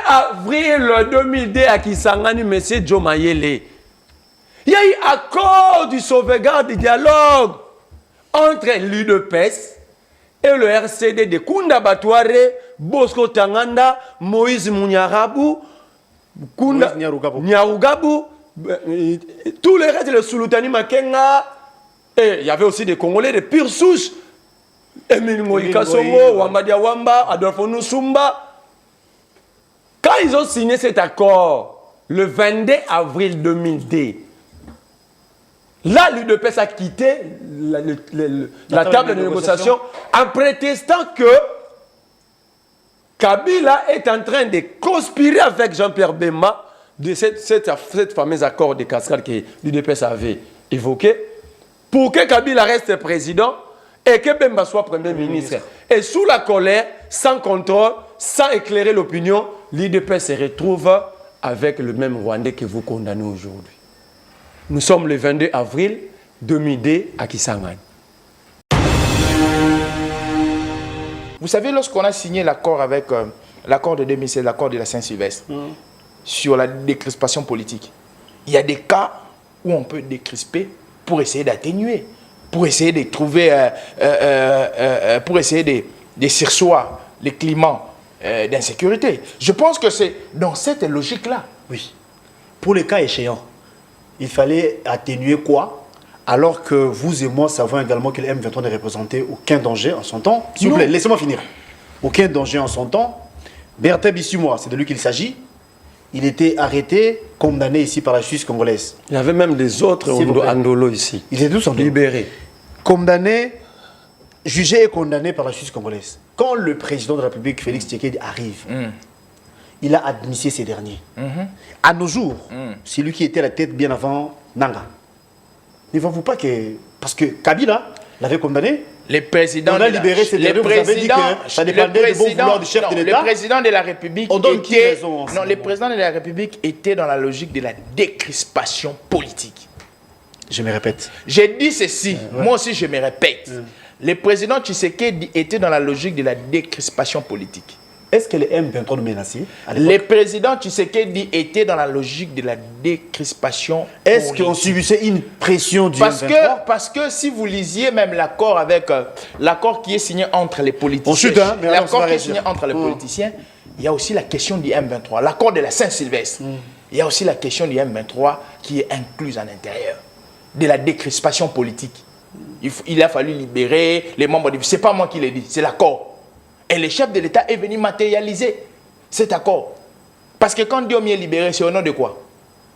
avril 2002 à Kisangani, M. Joe Mayele, il y a eu accord du sauvegarde du dialogue entre l'UDPS et le RCD de Kunda Batouare, Bosco Tanganda, Moïse Mouniarabou, Kunda Nyarugabou, tous les restes, le Sultani Makenga, et il y avait aussi des Congolais de pure souche, Emile Moïka Songo, Wambadia Wamba, Adolfo Nusumba. Quand ils ont signé cet accord, le 22 avril 2002, là, l'UDPS a quitté la table de négociation en prétextant que Kabila est en train de conspirer avec Jean-Pierre Bemba de cette fameuse accord de cascade que l'UDPS avait évoqué pour que Kabila reste président et que Bemba soit Premier ministre. Et sous la colère, sans contrôle, sans éclairer l'opinion, l'UDPS se retrouve avec le même Rwandais que vous condamnez aujourd'hui. Nous sommes le 22 avril 2002 à Kisangani. Vous savez, lorsqu'on a signé l'accord avec l'accord de 2016, l'accord de la Saint-Sylvestre, sur la décrispation politique, il y a des cas où on peut décrisper pour essayer d'atténuer, pour essayer de trouver, pour essayer de surseoir les climats d'insécurité. Je pense que c'est dans cette logique-là. Oui. Pour les cas échéants, il fallait atténuer quoi? Alors que vous et moi savons également que le M23 n'est représenté aucun danger en son temps. S'il vous plaît, laissez-moi finir. Aucun danger en son temps. Berthe Bissimois, c'est de lui qu'il s'agit. Il était arrêté, condamné ici par la justice congolaise. Il y avait même des autres Andolo ici. Ils étaient tous libérés. Condamné, jugé et condamné par la justice congolaise. Quand le président de la République, Félix Tshisekedi, arrive, il a administré ces derniers. À nos jours, c'est lui qui était à la tête bien avant Nanga. Ne voyez-vous pas que... Parce que Kabila l'avait condamné. Le président on a libéré ces derniers, vous avez dit que ça dépendait du bon vouloir du chef de l'État. Le président de la République était... Non, le président de la République était dans la logique de la décrispation politique. Je me répète. J'ai dit ceci, moi aussi je me répète. Le président Tshisekedi était dans la logique de la décrispation politique. Est-ce que le M23 nous menaçait? Le président Tshisekedi était dans la logique de la décrispation politique. Est-ce qu'on subissait une pression du M23? Parce que si vous lisiez même l'accord avec l'accord qui est signé entre les politiciens, l'accord qui est signé entre les politiciens, il y a aussi la question du M23, l'accord de la Saint-Sylvestre. Il y a aussi la question du M23 qui est incluse à l'intérieur de la décrispation politique. Il a fallu libérer les membres du... C'est pas moi qui l'ai dit, c'est l'accord. Et le chef de l'État est venu matérialiser cet accord. Parce que quand Diomi est libéré, c'est au nom de quoi?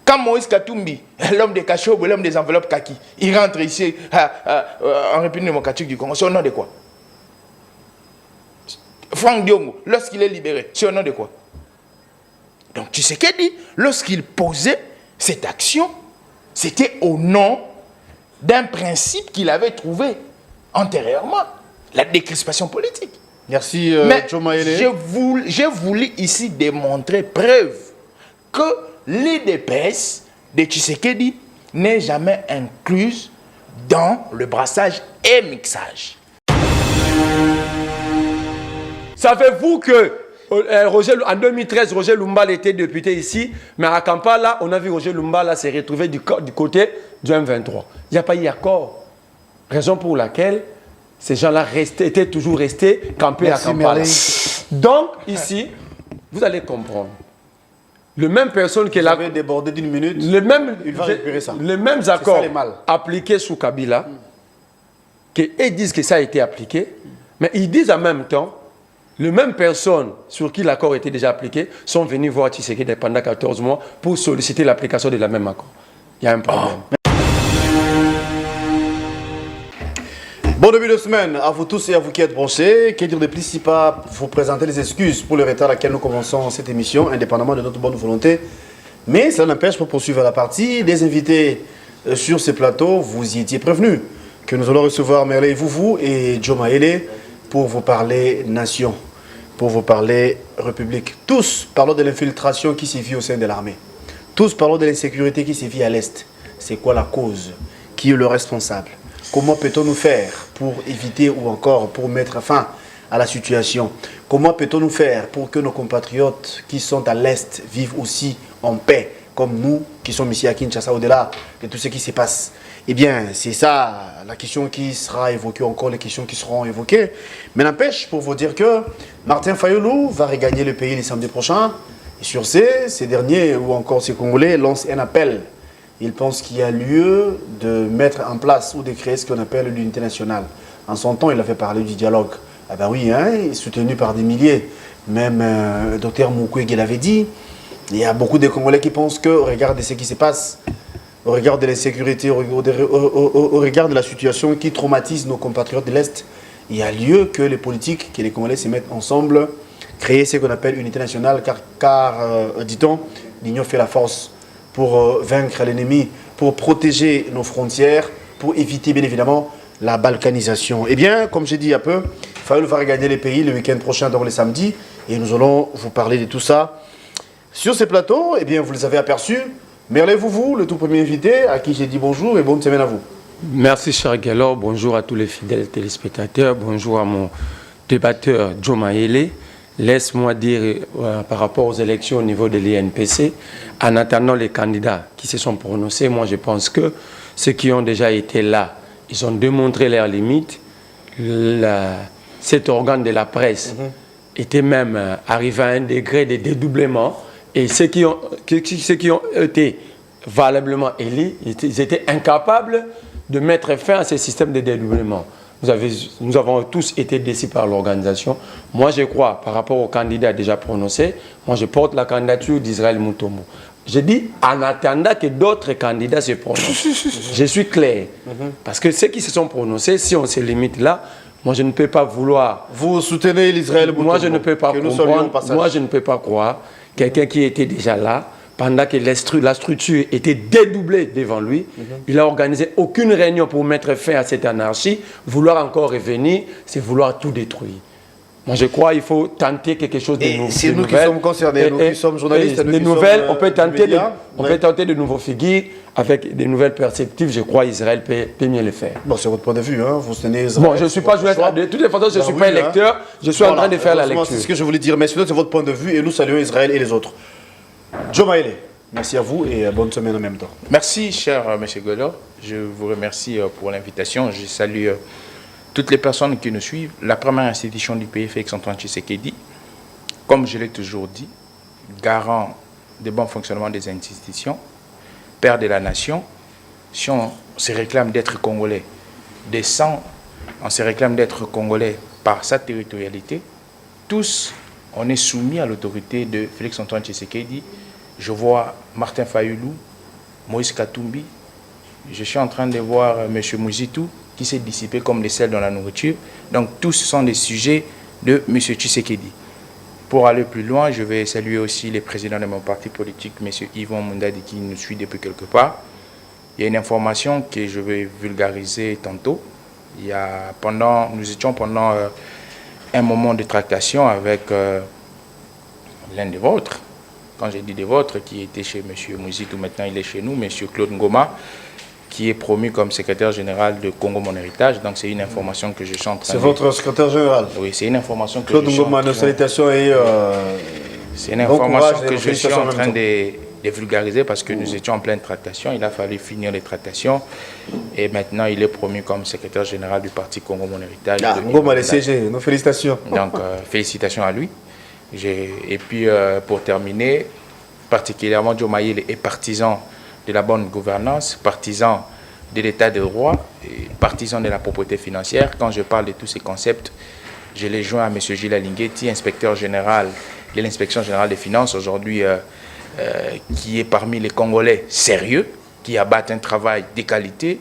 Quand Moïse Katumbi, l'homme des Kachob, l'homme des enveloppes kaki, il rentre ici en République démocratique du Congo, c'est au nom de quoi? Franck Diongo, lorsqu'il est libéré, c'est au nom de quoi? Donc tu sais qu'il dit, lorsqu'il posait cette action, c'était au nom d'un principe qu'il avait trouvé antérieurement, la décrispation politique. Merci, Joe Mayele. J'ai voulu ici démontrer preuve que l'UDPS de Tshisekedi n'est jamais incluse dans le brassage et mixage. Savez-vous que en 2013, Roger Lumbala était député ici, mais à Kampala, on a vu Roger Lumbala se retrouver du côté du M23. Il n'y a pas eu accord. Raison pour laquelle ces gens-là étaient toujours restés campés à Kampala. Donc, ici, vous allez comprendre. Les mêmes personnes qui avaient débordé d'une minute, il va récupérer ça. Les mêmes accords appliqués sous Kabila, ils disent que ça a été appliqué, mais ils disent en même temps, les mêmes personnes sur qui l'accord était déjà appliqué sont venues voir Tshisekedi pendant 14 mois pour solliciter l'application de la même accord. Il y a un problème. Bon début de semaine à vous tous et à vous qui êtes branchés. Que dire de plus si pas vous présenter les excuses pour le retard à laquelle nous commençons cette émission, indépendamment de notre bonne volonté. Mais cela n'empêche pour poursuivre la partie. Des invités sur ce plateau, vous y étiez prévenus que nous allons recevoir Merley Vouvou et Joe Mayele pour vous parler nation, pour vous parler république. Tous parlons de l'infiltration qui s'y vit au sein de l'armée. Tous parlons de l'insécurité qui s'y vit à l'Est. C'est quoi la cause? Qui est le responsable? Comment peut-on nous faire pour éviter ou encore pour mettre fin à la situation. Comment peut-on nous faire pour que nos compatriotes qui sont à l'Est vivent aussi en paix, comme nous qui sommes ici à Kinshasa, au-delà de tout ce qui se passe? Eh bien, c'est ça la question qui sera évoquée, encore les questions qui seront évoquées. Mais n'empêche, pour vous dire que Martin Fayulu va regagner le pays le samedi prochain. Et sur ces derniers, ou encore ces Congolais, lancent un appel. Ils pensent qu'il y a lieu de mettre en place ou de créer ce qu'on appelle l'unité nationale. En son temps, il avait parlé du dialogue. Ah ben oui, hein, soutenu par des milliers. Même Dr Mukwege l'avait dit. Il y a beaucoup de Congolais qui pensent qu'au regard de ce qui se passe, au regard de l'insécurité, au regard de la situation qui traumatise nos compatriotes de l'Est, il y a lieu que les politiques, que les Congolais se mettent ensemble, créer ce qu'on appelle unité nationale, car dit-on, l'union fait la force pour vaincre l'ennemi, pour protéger nos frontières, pour éviter bien évidemment la balkanisation. Eh bien, comme j'ai dit il y a peu, Fayulu va regagner les pays le week-end prochain, donc le samedi, et nous allons vous parler de tout ça. Sur ces plateaux, eh bien, vous les avez aperçus. Merlez vous, le tout premier invité, à qui j'ai dit bonjour et bonne semaine à vous. Merci, cher Gallor. Bonjour à tous les fidèles téléspectateurs. Bonjour à mon débatteur, Joe Mayele. Laisse-moi dire, par rapport aux élections au niveau de l'INPC, en attendant les candidats qui se sont prononcés, moi, je pense que ceux qui ont déjà été là, ils ont démontré leurs limites. Cet organe de la presse était même arrivé à un degré de dédoublement. Et ceux qui ont été valablement élus, ils étaient incapables de mettre fin à ce système de dédoublement. Nous avons tous été déçus par l'organisation. Moi, je crois, par rapport aux candidats déjà prononcés, moi, je porte la candidature d'Israël Mutombo. Je dis, en attendant que d'autres candidats se prononcent. Je suis clair. Parce que ceux qui se sont prononcés, si on se limite là, moi, je ne peux pas vouloir... Vous soutenez l'Israël Mutombo? Moi, je ne peux pas comprendre. Moi, je ne peux pas croire quelqu'un qui était déjà là, pendant que la structure était dédoublée devant lui, il n'a organisé aucune réunion pour mettre fin à cette anarchie. Vouloir encore revenir, c'est vouloir tout détruire. Moi, je crois qu'il faut tenter quelque chose de nouveau. C'est nous qui sommes concernés, nous qui sommes journalistes. Les nouvelles, on peut tenter de nouveaux figures avec de nouvelles perspectives. Je crois qu'Israël peut mieux le faire. Bon, c'est votre point de vue, hein. Vous tenez Israël. Bon, je ne suis pas joueur. De toutes les façons, je ne suis pas lecteur. Je suis en train de faire la lecture. C'est ce que je voulais dire. Mais c'est votre point de vue et nous saluons Israël et les autres. Joe Mayele, merci à vous et bonne semaine en même temps. Merci, cher M. Golo. Je vous remercie pour l'invitation. Je salue toutes les personnes qui nous suivent. La première institution du pays, Félix-Antoine Tshisekedi, comme je l'ai toujours dit, garant du bon fonctionnement des institutions, père de la nation. Si on se réclame d'être Congolais, on se réclame d'être Congolais par sa territorialité, tous, on est soumis à l'autorité de Félix-Antoine Tshisekedi. Je vois Martin Fayulu, Moïse Katumbi. Je suis en train de voir M. Mouzitou qui s'est dissipé comme des sels dans la nourriture. Donc tous sont des sujets de M. Tshisekedi. Pour aller plus loin, je vais saluer aussi les présidents de mon parti politique, M. Yvon Mundadi qui nous suit depuis quelque part. Il y a une information que je vais vulgariser tantôt. Nous étions pendant un moment de tractation avec l'un des vôtres. Quand j'ai dit des vôtres, qui était chez M. Mouzitou, maintenant il est chez nous, M. Claude Ngoma, qui est promu comme secrétaire général de Congo Mon Héritage. Donc c'est une information que je suis en train de... C'est votre secrétaire général? Oui, c'est une information que Claude Ngoma, nos salutations et... c'est une information que je suis en train de vulgariser parce que nous étions en pleine tractation. Il a fallu finir les tractations et maintenant il est promu comme secrétaire général du parti Congo Mon Héritage. Ngoma, les CG, nos félicitations. Donc félicitations à lui. Et puis pour terminer, particulièrement Joe Mayele est partisan de la bonne gouvernance, partisan de l'état de droit, et partisan de la propriété financière. Quand je parle de tous ces concepts, je les joins à M. Gilles Alinguetti, inspecteur général de l'inspection générale des finances, aujourd'hui qui est parmi les Congolais sérieux, qui abattent un travail de qualité,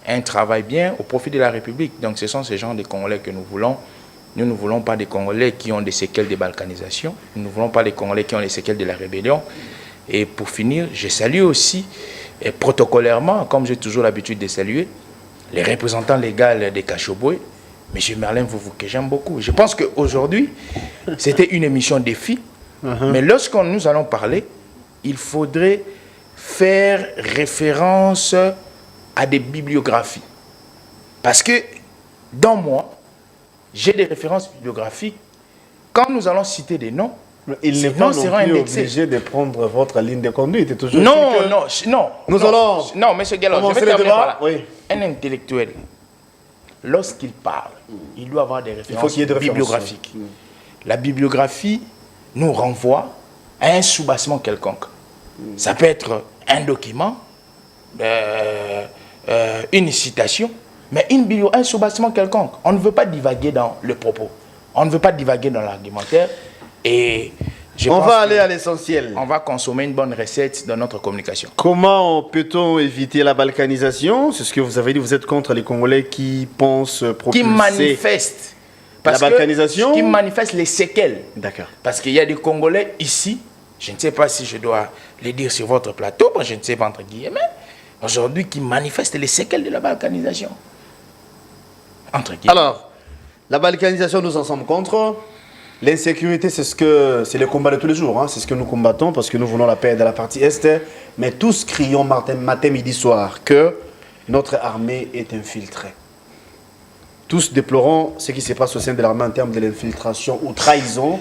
un travail bien au profit de la République. Donc ce sont ces gens de Congolais que nous voulons. Nous ne voulons pas des Congolais qui ont des séquelles de balkanisation. Nous ne voulons pas des Congolais qui ont les séquelles de la rébellion. Et pour finir, je salue aussi, protocolairement, comme j'ai toujours l'habitude de saluer, les représentants légaux des Kachoboué, M. Merlin Vouvou, que j'aime beaucoup. Je pense qu'aujourd'hui, c'était une émission défi. Mais lorsqu'on nous allons parler, il faudrait faire référence à des bibliographies. Parce que, dans moi, j'ai des références bibliographiques. Quand nous allons citer des noms, il n'est pas non plus obligé de prendre votre ligne de conduite. Toujours non. Nous allons... Non, M. Gallo, je vais terminer par là. Oui. Un intellectuel, lorsqu'il parle, il doit avoir des références bibliographiques. La bibliographie nous renvoie à un soubassement quelconque. Ça peut être un document, une citation, mais un soubassement quelconque. On ne veut pas divaguer dans le propos. On ne veut pas divaguer dans l'argumentaire. Et on va aller à l'essentiel. On va consommer une bonne recette dans notre communication. Comment peut-on éviter la balkanisation? C'est ce que vous avez dit, vous êtes contre les Congolais qui pensent propulser... Qui manifestent. La balkanisation? Qui manifestent les séquelles. D'accord. Parce qu'il y a des Congolais ici, je ne sais pas si je dois les dire sur votre plateau, je ne sais pas entre guillemets, aujourd'hui qui manifestent les séquelles de la balkanisation. Entre guillemets. Alors, la balkanisation, nous en sommes contre. L'insécurité, c'est le combat de tous les jours. Hein. C'est ce que nous combattons parce que nous voulons la paix dans la partie Est. Mais tous crions matin, midi, soir que notre armée est infiltrée. Tous déplorons ce qui se passe au sein de l'armée en termes de l'infiltration ou trahison.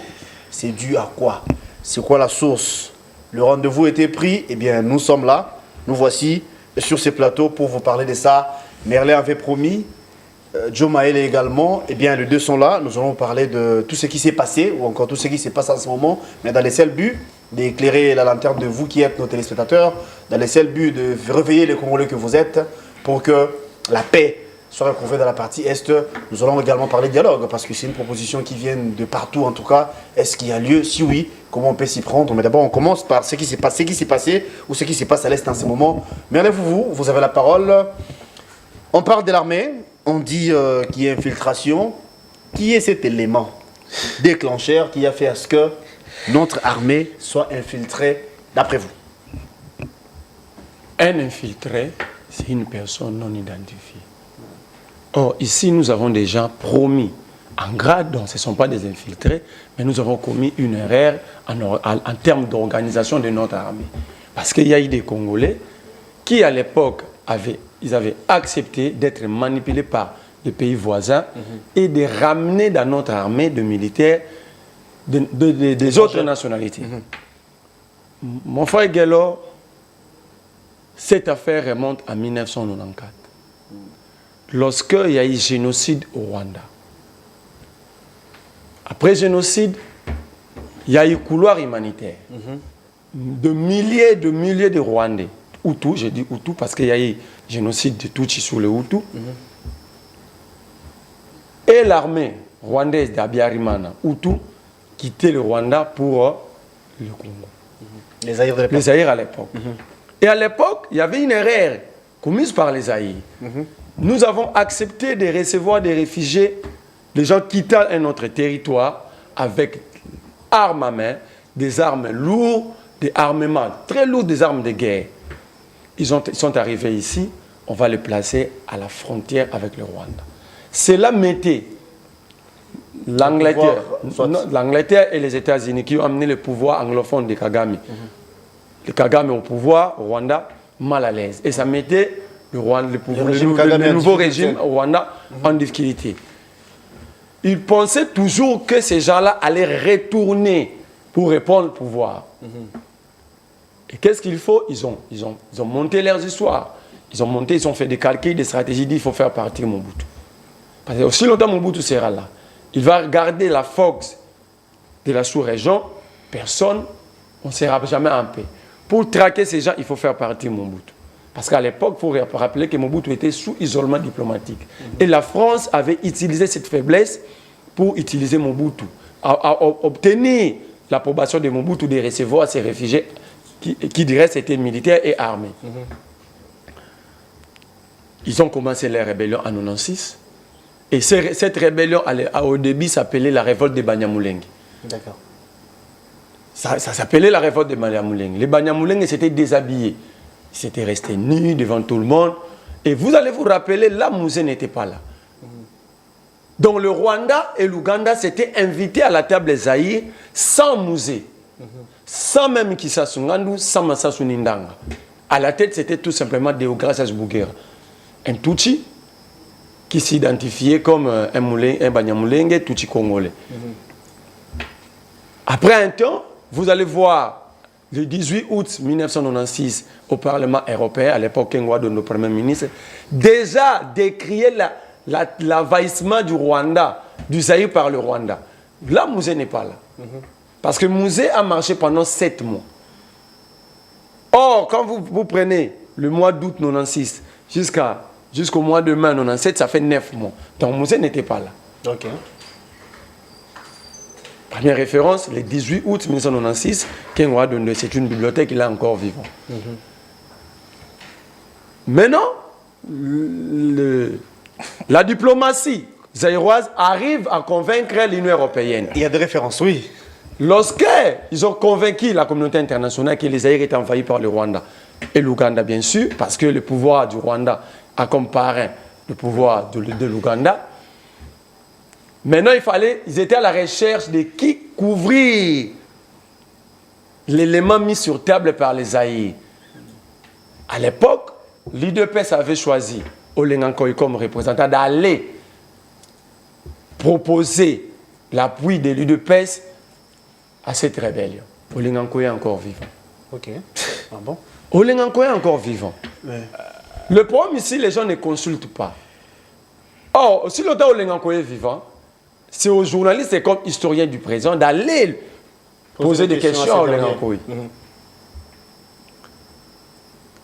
C'est dû à quoi? C'est quoi la source? Le rendez-vous était pris. Eh bien, nous sommes là. Nous voici sur ces plateaux pour vous parler de ça. Merlin avait promis. Joe Mayele également, eh bien les deux sont là, nous allons parler de tout ce qui s'est passé, ou encore tout ce qui se passe en ce moment, mais dans le seul but d'éclairer la lanterne de vous qui êtes nos téléspectateurs, dans le seul but de réveiller les Congolais que vous êtes, pour que la paix soit retrouvée dans la partie Est. Nous allons également parler de dialogue, parce que c'est une proposition qui vient de partout en tout cas. Est-ce qu'il y a lieu? Si oui, comment on peut s'y prendre? Mais d'abord on commence par ce qui s'est passé, ou ce qui se passe à l'Est en ce moment. Mais vous avez la parole. On parle de l'armée. On dit qu'il y a infiltration. Qui est cet élément déclencheur qui a fait à ce que notre armée soit infiltrée, d'après vous? Un infiltré, c'est une personne non identifiée. Or, ici, nous avons des gens promis en grade, donc ce ne sont pas des infiltrés, mais nous avons commis une erreur en termes d'organisation de notre armée. Parce qu'il y a eu des Congolais qui, à l'époque, avaient accepté d'être manipulés par les pays voisins et de ramener dans notre armée de militaires des autres nationalités. Mon frère Gallo, cette affaire remonte à 1994. Lorsqu'il y a eu génocide au Rwanda. Après génocide, il y a eu couloir humanitaire. De milliers de Rwandais. Hutus, je dis Hutus parce qu'il y a eu génocide de Tutsis sur les Hutus. Et l'armée rwandaise d'Abiyarimana, Hutu, quittait le Rwanda pour le Congo. Les Zaïres de l'époque. Les Zaïres à l'époque. Et à l'époque, il y avait une erreur commise par les Zaïres. Nous avons accepté de recevoir des réfugiés, des gens quittant un autre territoire avec armes à main, des armes lourdes, des armements très lourds, des armes de guerre. Ils sont arrivés ici, on va les placer à la frontière avec le Rwanda. Cela mettait l'Angleterre et les États-Unis qui ont amené le pouvoir anglophone de Kagame. Le Kagame au pouvoir, au Rwanda, mal à l'aise. Et ça mettait le nouveau régime au Rwanda en difficulté. Ils pensaient toujours que ces gens-là allaient retourner pour répondre au pouvoir. Et qu'est-ce qu'il faut? Ils ont monté leurs histoires. Ils ont fait des calculs, des stratégies, il faut faire partir Mobutu. Parce que aussi longtemps Mobutu sera là, il va garder la force de la sous-région, personne, on ne sera jamais en paix. Pour traquer ces gens, il faut faire partir Mobutu. Parce qu'à l'époque, il faut rappeler que Mobutu était sous isolement diplomatique. Et la France avait utilisé cette faiblesse pour utiliser Mobutu, à obtenir l'approbation de Mobutu de recevoir ces réfugiés qui dirait étaient militaires et armés. Ils ont commencé la rébellion en 1996. Et cette rébellion, au début, s'appelait la révolte des Banyamulenge. D'accord. Ça s'appelait la révolte des Banyamulenge. Les Banyamulenge s'étaient déshabillés. Ils s'étaient restés nus devant tout le monde. Et vous allez vous rappeler, là, Mouzé n'était pas là. Donc le Rwanda et l'Ouganda s'étaient invités à la table des Zaïre sans Mouzé. Sans même Kissa Sungandu, sans Massasu Nindanga. À la tête, c'était tout simplement Deogracias Bouguera. Un Tutsi qui s'identifiait comme un Banyamulenge Tutsi congolais. Après un temps, vous allez voir, le 18 août 1996, au Parlement européen, à l'époque, Kengwa de nos premiers ministres, déjà décrié l'envahissement du Rwanda, du Zaïre par le Rwanda. Là, Mouzé n'est pas là. Parce que Mouzé a marché pendant 7 mois. Or, quand vous prenez le mois d'août 96 jusqu'au mois de mai 97, ça fait 9 mois. Donc Mouzé n'était pas là. Ok. Première référence, le 18 août 1996, Kengwa Dondo, c'est une bibliothèque, il est encore vivant. Maintenant, la diplomatie zaïroise arrive à convaincre l'Union européenne. Il y a des références, oui. Lorsqu'ils ont convaincu la communauté internationale que les Zaïre étaient envahis par le Rwanda et l'Ouganda, bien sûr, parce que le pouvoir du Rwanda a comme parrain le pouvoir de l'Ouganda. Maintenant, ils étaient à la recherche de qui couvrir l'élément mis sur table par les Zaïre. À l'époque, l'UDPS avait choisi Olenga Nkoy comme représentant d'aller proposer l'appui de l'UDPS à cette rébellion. Olenga Nkoy est encore vivant. Ok. Ah bon? Olenga Nkoy est encore vivant. Ouais. Le problème ici, les gens ne consultent pas. Or, si l'auteur Olenga Nkoy est vivant, c'est aux journalistes et comme historiens du présent d'aller poser des questions à Olenga Nkoy.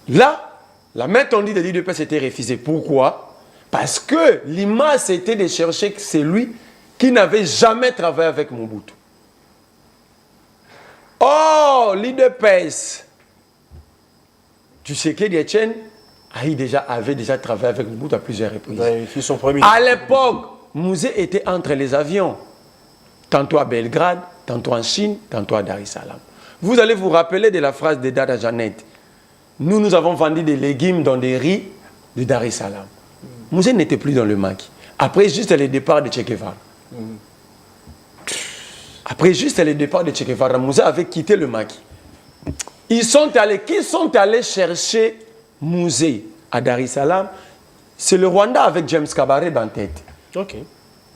Là, la main tendue de l'UDPS était refusée. Pourquoi? Parce que l'image c'était de chercher celui qui n'avait jamais travaillé avec Mobutu. Oh, l'UDPS, tu sais que Etienne avait déjà travaillé avec Mobutu à plusieurs reprises. À l'époque, Mouzé était entre les avions, tantôt à Belgrade, tantôt en Chine, tantôt à Dar es Salaam. Vous allez vous rappeler de la phrase de Dada Janet. Nous avons vendu des légumes dans des riz de Dar es Salaam. Mouzé n'était plus dans le maquis. Après juste le départ de Che Guevara. Après juste le départ de Che Guevara, Mouzé avait quitté le maquis. Qui sont allés chercher Mouzé à Dar es Salaam? C'est le Rwanda avec James Kabarebe en tête. Ok.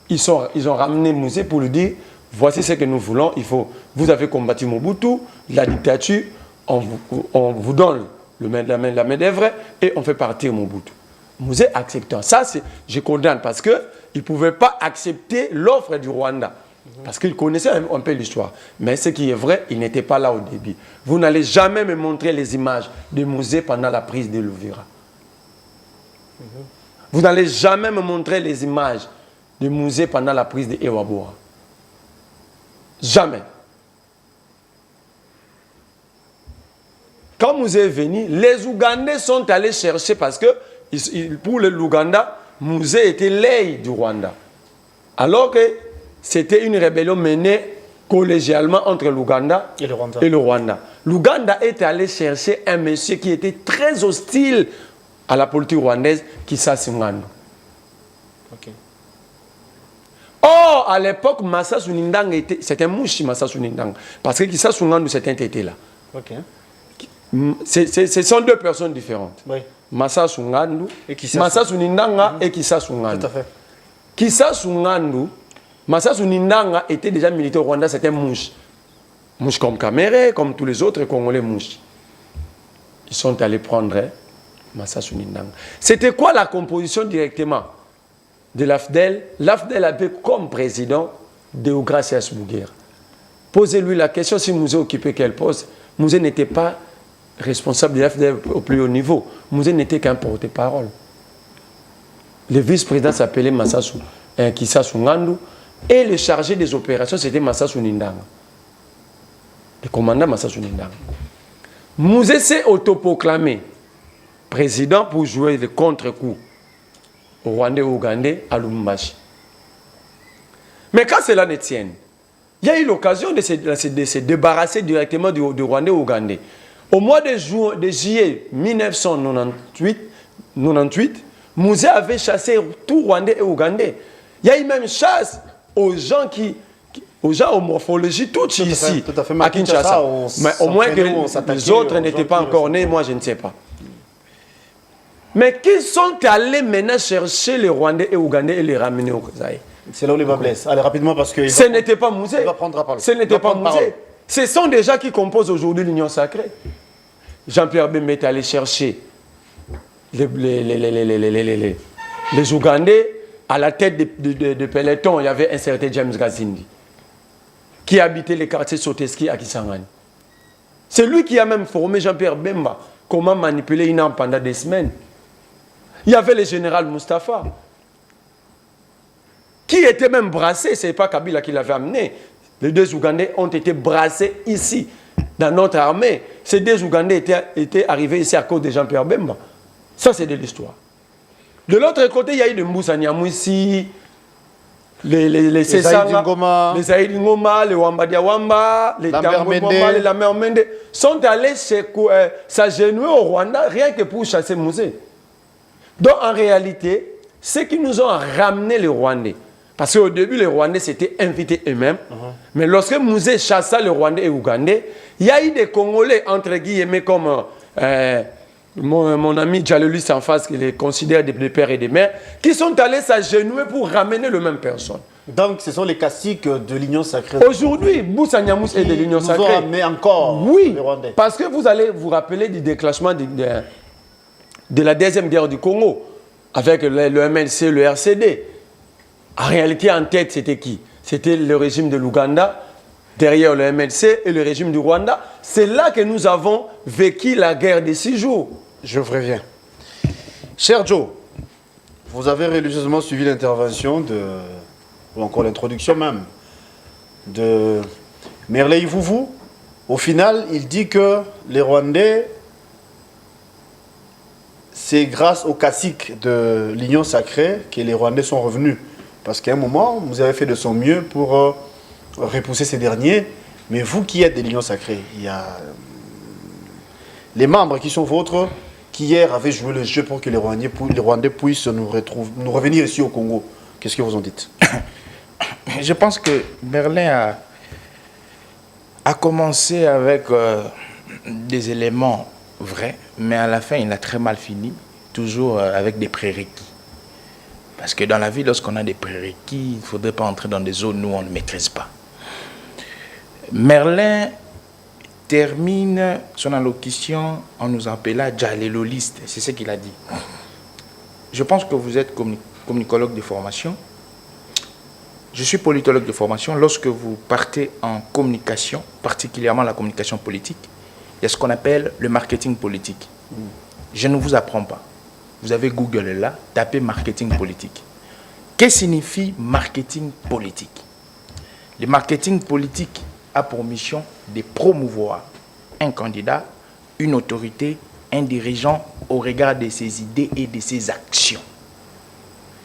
Ils ont ramené Mouzé pour lui dire, voici ce que nous voulons, vous avez combattu Mobutu, la dictature, on vous donne la main d'œuvre et on fait partir Mobutu. Mouzé acceptant. Ça, je condamne parce qu'il ne pouvait pas accepter l'offre du Rwanda. Parce qu'il connaissait un peu l'histoire. Mais ce qui est vrai, il n'était pas là au début. Vous n'allez jamais me montrer les images de Mouzé pendant la prise de Louvira. Vous n'allez jamais me montrer les images de Mouzé pendant la prise de Ewabora. Jamais. Quand Mouzé est venu, les Ougandais sont allés chercher parce que pour l'Ouganda, Mouzé était l'œil du Rwanda. Alors que c'était une rébellion menée collégialement entre l'Ouganda et le Rwanda. L'Ouganda est allé chercher un monsieur qui était très hostile à la politique rwandaise, Kissa Sungandu. Okay. Or, à l'époque, Massa Sounindang était... C'était Mouchi Massa Sounindang. Parce que Kissa Sungandu, c'était un tété là. Okay. Ce sont deux personnes différentes. Oui. Massa Sungandu, Massa Sounindanga et Kissa Sungandu. Tout à fait. Kissa Sungandu, Massa Sounindanga était déjà militaire au Rwanda, c'était Mouchi. Mouchi comme Kamere, comme tous les autres Congolais Mouchi. Ils sont allés prendre Massa Sounindanga. C'était quoi la composition directement de l'AFDEL? L'AFDEL avait comme président Deogracias Mugera. Posez-lui la question si Mouzé occupait quel poste. Mouzé n'était pas responsable de l'AFDEL au plus haut niveau. Mouzé n'était qu'un porte-parole. Le vice-président s'appelait Kissa Sungandu et le chargé des opérations c'était Massa Sounindanga. Le commandant Massa Sounindanga. Mouzé s'est autoproclamé président pour jouer le contre-coup au Rwandais et au Ougandais à Lubumbashi. Mais quand cela ne tienne, il y a eu l'occasion de se débarrasser directement du Rwandais et Ougandais. Au mois de juillet 1998, Mouzé avait chassé tout Rwandais et Ougandais. Il y a eu même chasse aux gens aux morphologies toutes ici, tout à fait. à Kinshasa. Mais au moins que les autres n'étaient pas encore nés, moi je ne sais pas. Mais qui sont allés maintenant chercher les Rwandais et Ougandais et les ramener au Zaïre? C'est là où les bas blessent. Allez, rapidement, parce que... Ce n'était pas Mouzé. Il va prendre la parole. Ce n'était pas Mouzé. Ce sont des gens qui composent aujourd'hui l'Union sacrée. Jean-Pierre Bemba est allé chercher les Ougandais. À la tête de peloton, il y avait un certain James Gazindi qui habitait les quartiers Soteski à Kisangani. C'est lui qui a même formé Jean-Pierre Bemba. Comment manipuler une arme pendant des semaines. Il y avait le général Mustapha qui était même brassé. Ce n'est pas Kabila qui l'avait amené. Les deux Ougandais ont été brassés ici, dans notre armée. Ces deux Ougandais étaient arrivés ici à cause de Jean-Pierre Bemba. Ça, c'est de l'histoire. De l'autre côté, il y a eu de Moussa Niamou ici, les Sessanga, les Zaïd Ngoma, les Wamba Diawamba, les Tamboué, les Lamer Mende sont allés s'agenouiller au Rwanda rien que pour chasser Mouzé. Donc en réalité, ceux qui nous ont ramené les Rwandais, parce qu'au début les Rwandais s'étaient invités eux-mêmes, mais lorsque Mouzé chassa les Rwandais et Ougandais, il y a eu des Congolais entre guillemets comme mon ami Djalolis en face, qui les considère des pères et des mères, qui sont allés s'agenouiller pour ramener les mêmes personnes. Donc, ce sont les caciques de l'Union sacrée. Aujourd'hui, Moussa Niamous est de l'Union sacrée. Nous ont ramené encore oui, les Rwandais. Parce que vous allez vous rappeler du déclenchement de la deuxième guerre du Congo, avec le MLC, le RCD. En réalité, en tête, c'était qui? C'était le régime de l'Ouganda, derrière le MLC et le régime du Rwanda. C'est là que nous avons vécu la guerre des 6 jours. Je vous reviens. Cher Joe, vous avez religieusement suivi l'intervention ou encore l'introduction même, de Merlei Vouvou. Au final, il dit que les Rwandais, c'est grâce aux caciques de l'Union sacrée que les Rwandais sont revenus. Parce qu'à un moment, vous avez fait de son mieux pour repousser ces derniers. Mais vous qui êtes de l'Union sacrée, il y a les membres qui sont vôtres, qui hier avaient joué le jeu pour que les Rwandais puissent nous revenir ici au Congo. Qu'est-ce que vous en dites? Je pense que Merlin a commencé avec des éléments vrais, mais à la fin, il a très mal fini, toujours avec des prérequis. Parce que dans la vie, lorsqu'on a des prérequis, il ne faudrait pas entrer dans des zones où on ne maîtrise pas. Merlin termine son allocution en nous appelant Djaléloliste. C'est ce qu'il a dit. Je pense que vous êtes communicologue de formation. Je suis politologue de formation. Lorsque vous partez en communication, particulièrement la communication politique, il y a ce qu'on appelle le marketing politique. Je ne vous apprends pas. Vous avez Google là, tapez marketing politique. Qu'est-ce que signifie marketing politique? Le marketing politique a pour mission de promouvoir un candidat, une autorité, un dirigeant au regard de ses idées et de ses actions.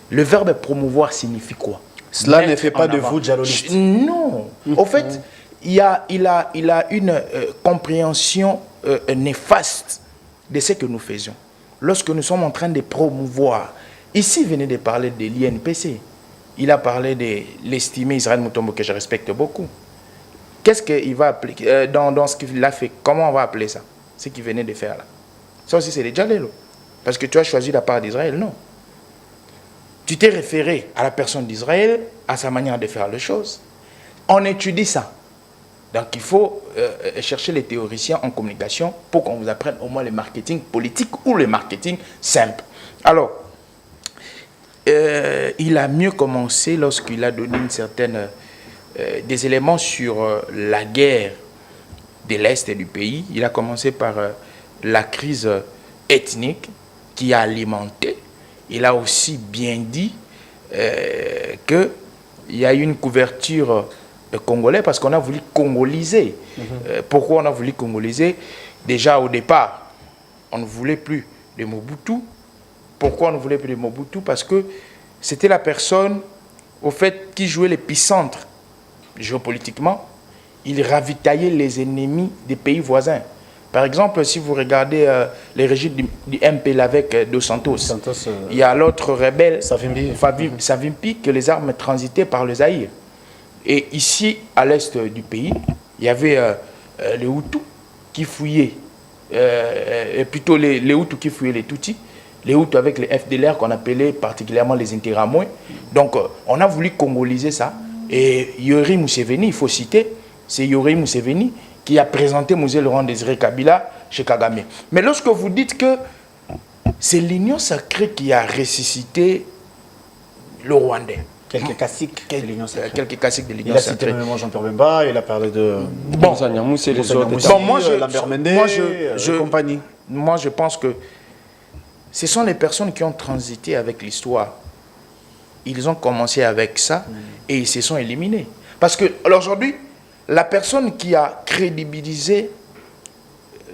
Le verbe promouvoir signifie quoi? Cela ne fait pas de vous dialogiste. Non. Au fait, il a une compréhension néfaste de ce que nous faisions. Lorsque nous sommes en train de promouvoir, ici, il venait de parler de l'INPC. Il a parlé de l'estimé Israël Mutombo, que je respecte beaucoup. Qu'est-ce qu'il va appeler dans ce qu'il a fait? Comment on va appeler ça? Ce qu'il venait de faire là. Ça aussi, c'est les Djalélo. Parce que tu as choisi la part d'Israël, non. Tu t'es référé à la personne d'Israël, à sa manière de faire les choses. On étudie ça. Donc il faut chercher les théoriciens en communication pour qu'on vous apprenne au moins le marketing politique ou le marketing simple. Alors, il a mieux commencé lorsqu'il a donné une certaine... des éléments sur la guerre de l'Est du pays. Il a commencé par la crise ethnique qui a alimenté. Il a aussi bien dit qu'il y a eu une couverture congolais parce qu'on a voulu congoliser. Pourquoi on a voulu congoliser? Déjà au départ, on ne voulait plus de Mobutu. Pourquoi on ne voulait plus de Mobutu? Parce que c'était la personne au fait qui jouait l'épicentre géopolitiquement. Il ravitaillait les ennemis des pays voisins. Par exemple, si vous regardez les régimes du MPL avec Dos Santos, il y a l'autre rebelle, Savimbi, que les armes transitaient par le Zaïre. Et ici, à l'est du pays, il y avait les Hutus qui fouillaient, plutôt les Hutus qui fouillaient les Tutsis. les Hutus avec les FDLR qu'on appelait particulièrement les Interahamwe. Donc on a voulu congoliser ça. Et Yoweri Museveni, il faut citer, c'est Yoweri Museveni qui a présenté Moïse Laurent Désiré Kabila chez Kagame. Mais lorsque vous dites que c'est l'Union sacrée qui a ressuscité le Rwandais. Quelques classiques de l'Union sacrée. Quelques classiques de l'Union Il sacrée. a cité même Jean-Pierre Bemba, il a parlé de... Bon, c'est les autres. Bon, moi, compagnie. Moi, je pense que ce sont les personnes qui ont transité avec l'histoire. Ils ont commencé avec ça et ils se sont éliminés. Parce que, aujourd'hui, la personne qui a crédibilisé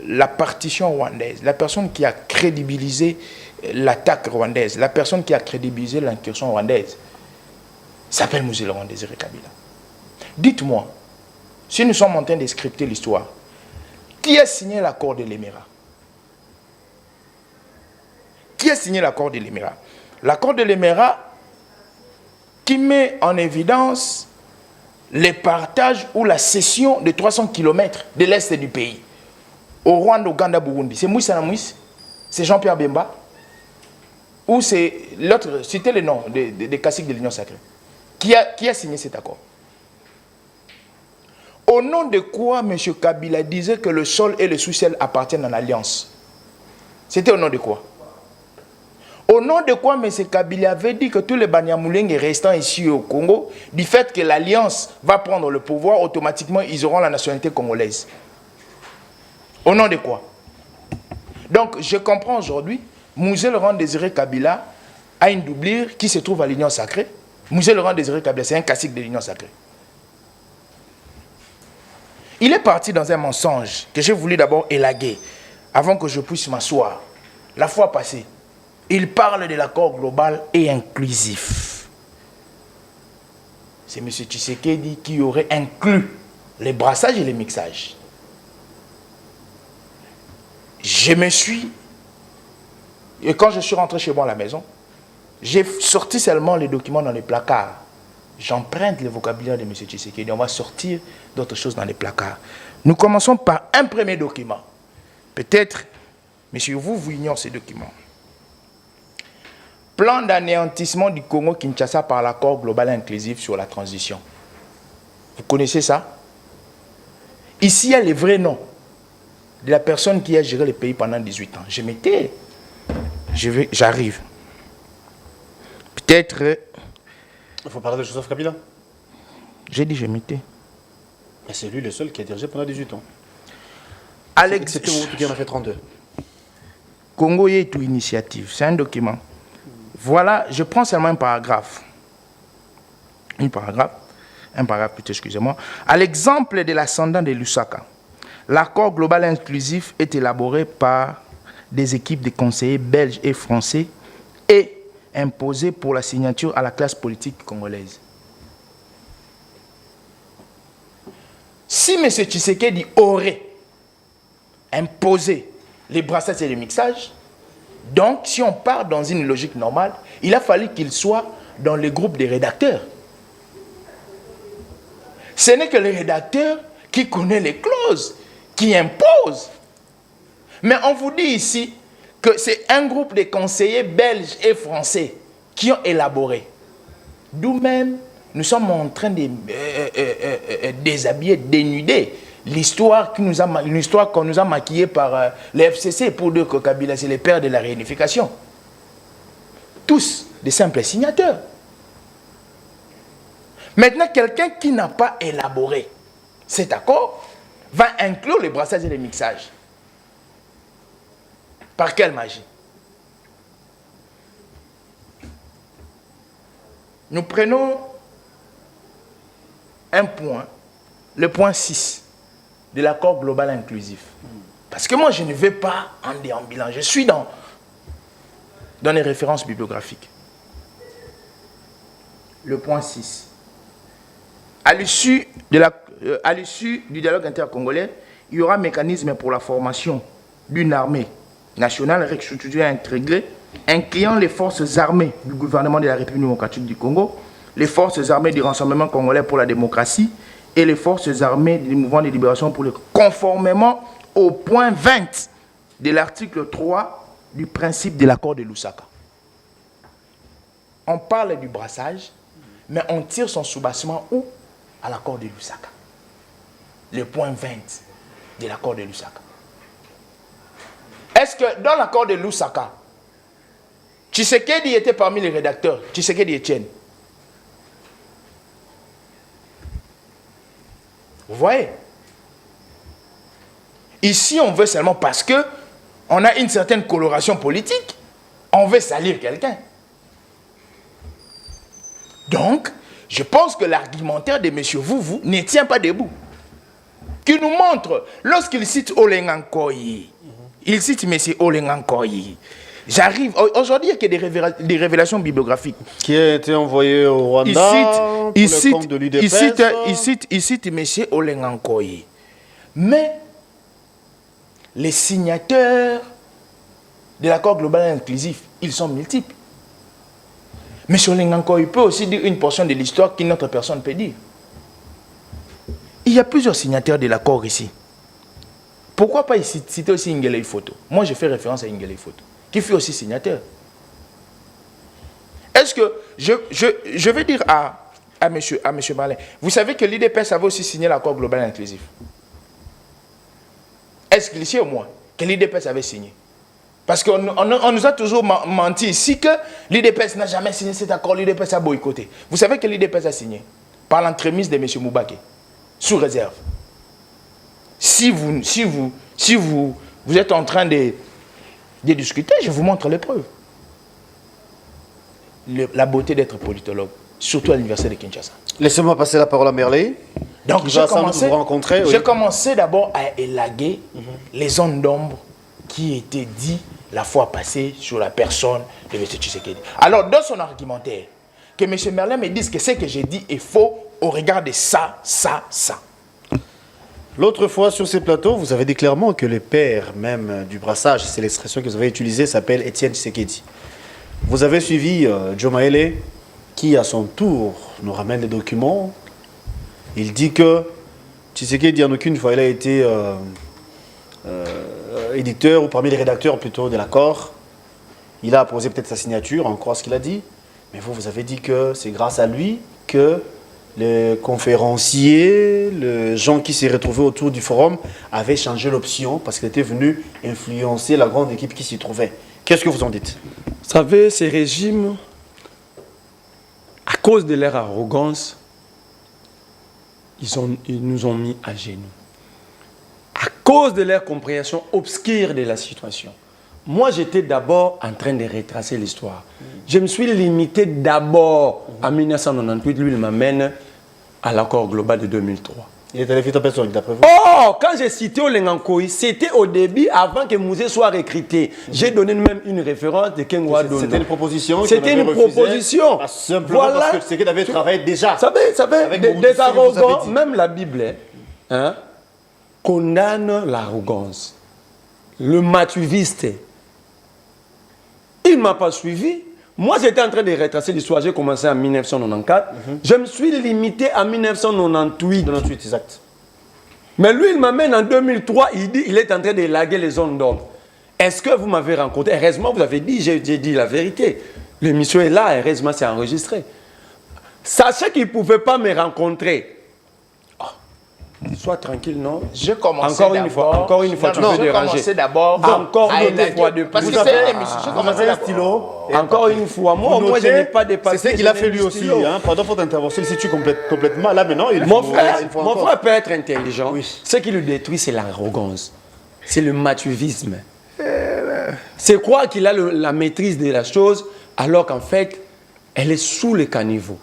la partition rwandaise, la personne qui a crédibilisé l'attaque rwandaise, la personne qui a crédibilisé l'incursion rwandaise, s'appelle Moïse Laurent Désiré Kabila. Dites-moi, si nous sommes en train de scripter l'histoire, qui a signé l'accord de l'Émirat? Qui a signé l'accord de l'Émirat? L'accord de l'Émirat qui met en évidence les partages ou la cession de 300 km de l'Est du pays. Au Rwanda, Ouganda, Burundi. C'est Moïse Sanamouis? C'est Jean-Pierre Bemba? Ou c'est l'autre? Citez les noms des classiques de l'Union sacrée. Qui a signé cet accord? Au nom de quoi M. Kabila disait que le sol et le sous-sol appartiennent à l'Alliance? C'était au nom de quoi? Au nom de quoi M. Kabila avait dit que tous les Banyamulenge restant ici au Congo, du fait que l'Alliance va prendre le pouvoir, automatiquement ils auront la nationalité congolaise? Au nom de quoi? Donc je comprends aujourd'hui, Moïse Laurent Désiré Kabila a une doublure qui se trouve à l'Union sacrée. Moïse Laurent Désiré Kabila, c'est un classique de l'Union sacrée. Il est parti dans un mensonge que j'ai voulu d'abord élaguer avant que je puisse m'asseoir. La fois passée, il parle de l'accord global et inclusif. C'est M. Tshisekedi qui aurait inclus les brassages et les mixages. Je me suis... Et quand je suis rentré chez moi à la maison, j'ai sorti seulement les documents dans les placards. J'emprunte le vocabulaire de M. Tshisekedi. On va sortir d'autres choses dans les placards. Nous commençons par un premier document. Peut-être, monsieur, vous ignorez ces documents. Plan d'anéantissement du Congo-Kinshasa par l'accord global inclusif sur la transition. Vous connaissez ça? Ici, il y a les vrais noms de la personne qui a géré le pays pendant 18 ans. Je m'étais... J'arrive. Peut-être... Il faut parler de Joseph Kabila. J'ai dit je m'étais. Mais c'est lui le seul qui a dirigé pendant 18 ans. Alex... C'était Mobutu qui en a fait 32. Congo et tout initiative. C'est un document. Voilà, je prends seulement un paragraphe. Un paragraphe plutôt, excusez-moi. À l'exemple de l'ascendant de Lusaka, l'accord global inclusif est élaboré par des équipes de conseillers belges et français et imposé pour la signature à la classe politique congolaise. Si M. Tshisekedi aurait imposé les brassages et les mixages, donc si on part dans une logique normale, il a fallu qu'il soit dans le groupe des rédacteurs. Ce n'est que le rédacteur qui connaît les clauses, qui impose. Mais on vous dit ici que c'est un groupe de conseillers belges et français qui ont élaboré. D'où même, nous sommes en train de déshabiller, dénuder l'histoire qu'on nous a maquillée par les FCC pour dire que Kabila, c'est les pères de la réunification. Tous des simples signateurs. Maintenant, quelqu'un qui n'a pas élaboré cet accord va inclure les brassages et les mixages. Par quelle magie? Nous prenons un point, le point 6 de l'accord global inclusif. Parce que moi, je ne vais pas en déambulant. Je suis dans les références bibliographiques. Le point 6. À l'issue du dialogue intercongolais, il y aura un mécanisme pour la formation d'une armée nationale reconstituée et intégrée, incluant les forces armées du gouvernement de la République démocratique du Congo, les forces armées du Rassemblement congolais pour la démocratie et les forces armées du mouvement de libération pour le... Conformément au point 20 de l'article 3 du principe de l'accord de Lusaka. On parle du brassage, mais on tire son soubassement où? À l'accord de Lusaka. Le point 20 de l'accord de Lusaka. Est-ce que dans l'accord de Lusaka, Tshisekedi était parmi les rédacteurs, Tshisekedi Etienne? Vous voyez? Ici, on veut seulement parce que on a une certaine coloration politique, on veut salir quelqu'un. Donc, je pense que l'argumentaire de M. Vouvou ne tient pas debout. Qui nous montre, lorsqu'il cite Olengankoyi, il cite M. Olengankoyi. J'arrive, aujourd'hui, il y a que des révélations bibliographiques. Qui a été envoyé au Rwanda il cite M. Olengankoyi. Mais, les signataires de l'accord global inclusif, ils sont multiples. M. Olengankoyi peut aussi dire une portion de l'histoire qu'une autre personne peut dire. Il y a plusieurs signataires de l'accord ici. Pourquoi pas citer aussi Ingele Photo? Moi, je fais référence à Ingele Photo, qui fut aussi signataire. Est-ce que je vais dire à M. Marlin, vous savez que l'IDPS avait aussi signé l'accord global inclusif? Est-ce qu'il sait au moins que l'IDPS avait signé? Parce qu'on nous a toujours menti ici que l'IDPS n'a jamais signé cet accord, l'IDPS a boycotté. Vous savez que l'IDPS a signé par l'entremise de M. Moubake, sous réserve. Si vous êtes en train de discuter, je vous montre les preuves. La beauté d'être politologue, surtout à l'université de Kinshasa. Laissez-moi passer la parole à Merley. Donc j'ai commencé d'abord à élaguer les zones d'ombre qui étaient dites la fois passée sur la personne de M. Tshisekedi. Alors, dans son argumentaire, que M. Merlin me dise que ce que j'ai dit est faux au regard de ça. L'autre fois, sur ces plateaux, vous avez dit clairement que le père même du brassage, c'est l'expression que vous avez utilisée, s'appelle Étienne Tshisekedi. Vous avez suivi Joe Maele, qui à son tour nous ramène des documents. Il dit que Tshisekedi, en aucune fois, il a été éditeur ou parmi les rédacteurs plutôt de l'accord. Il a posé peut-être sa signature, on croit ce qu'il a dit. Mais vous avez dit que c'est grâce à lui que les conférenciers, les gens qui s'est retrouvés autour du forum avaient changé l'option parce qu'il était venu influencer la grande équipe qui s'y trouvait. Qu'est-ce que vous en dites? Vous savez, ces régimes, à cause de leur arrogance, ils nous ont mis à genoux. À cause de leur compréhension obscure de la situation. Moi, j'étais d'abord en train de retracer l'histoire. Je me suis limité d'abord en 1998. Lui, il m'amène à l'accord global de 2003. Il est allé faire personne, d'après vous? Oh, quand j'ai cité Olengankoyi, c'était au début, avant que Mouzé soit recruté. J'ai donné même une référence de Kengwa Dono. C'était une proposition. C'était une proposition. Simplement voilà. Parce que c'est qu'il avait travaillé déjà. Ça fait des arrogants, même la Bible, hein, condamne l'arrogance. Le matuviste. Il ne m'a pas suivi. Moi, j'étais en train de retracer l'histoire. J'ai commencé en 1994. Je me suis limité en 1998. 98, exact. Mais lui, il m'amène en 2003. Il dit qu'il est en train de laguer les zones d'ombre. Est-ce que vous m'avez rencontré? Heureusement, vous avez dit, j'ai dit la vérité. L'émission est là, heureusement, c'est enregistré. Sachez qu'il ne pouvait pas me rencontrer. Sois tranquille, non? Je commence encore une fois, tu veux déranger. Je d'abord encore une fois de plus. Parce que c'est une émission. Je commence un stylo. Encore une fois, moi je n'ai pas dépassé. C'est ce qu'il a fait lui aussi. Hein, pendant votre intervention, il situe complètement. Là maintenant, mon frère peut être intelligent. Oui. Ce qui le détruit, c'est l'arrogance. C'est le mathuvisme. C'est quoi qu'il a la maîtrise de la chose, alors qu'en fait, elle est sous le caniveau.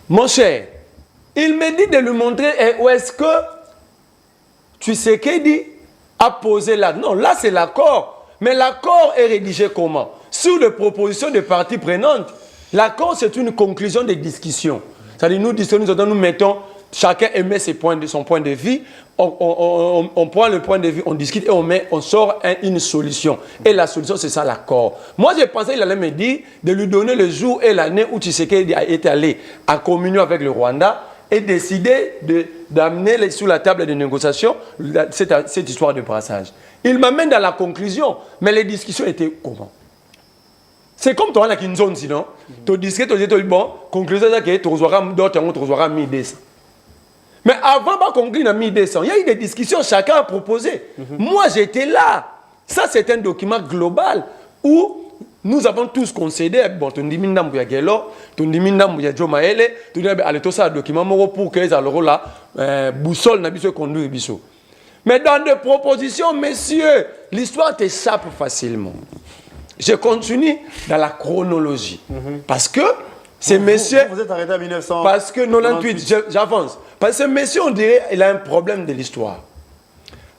Mon cher, il me dit de lui montrer où est-ce que Tshisekedi a posé là. Non, là c'est l'accord. Mais l'accord est rédigé comment? Sur les propositions des parties prenantes. L'accord, c'est une conclusion de discussion. C'est-à-dire, nous mettons, chacun émet son point de vue, on prend le point de vue, on discute et on sort une solution. Et la solution, c'est ça l'accord. Moi, j'ai pensé qu'il allait me dire de lui donner le jour et l'année où Tshisekedi a été allé en communion avec le Rwanda. ait décidé d'amener sur la table de négociation cette histoire de brassage. Il m'amène dans la conclusion, mais les discussions étaient comment? C'est comme toi, qui nous dit, non? Tu discutes, tu dis, bon, conclusion, c'est que tu reçois d'autres, tu reçois 1200. Mais avant de conclure en 1200, il y a eu des discussions, chacun a proposé. Moi, j'étais là. Ça, c'est un document global où nous avons tous concédé. Bon, tu dis, tu dis, tu dis, Joe Maele, tu dis, allez, tout ça, un document pour que les alors là, boussole n'a pas conduire. Mais dans des propositions, messieurs, l'histoire t'échappe facilement. Je continue dans la chronologie. Parce que ces messieurs. Vous êtes arrêté en 1900. Parce que 98, j'avance. Parce que ce monsieur, on dirait, il a un problème de l'histoire.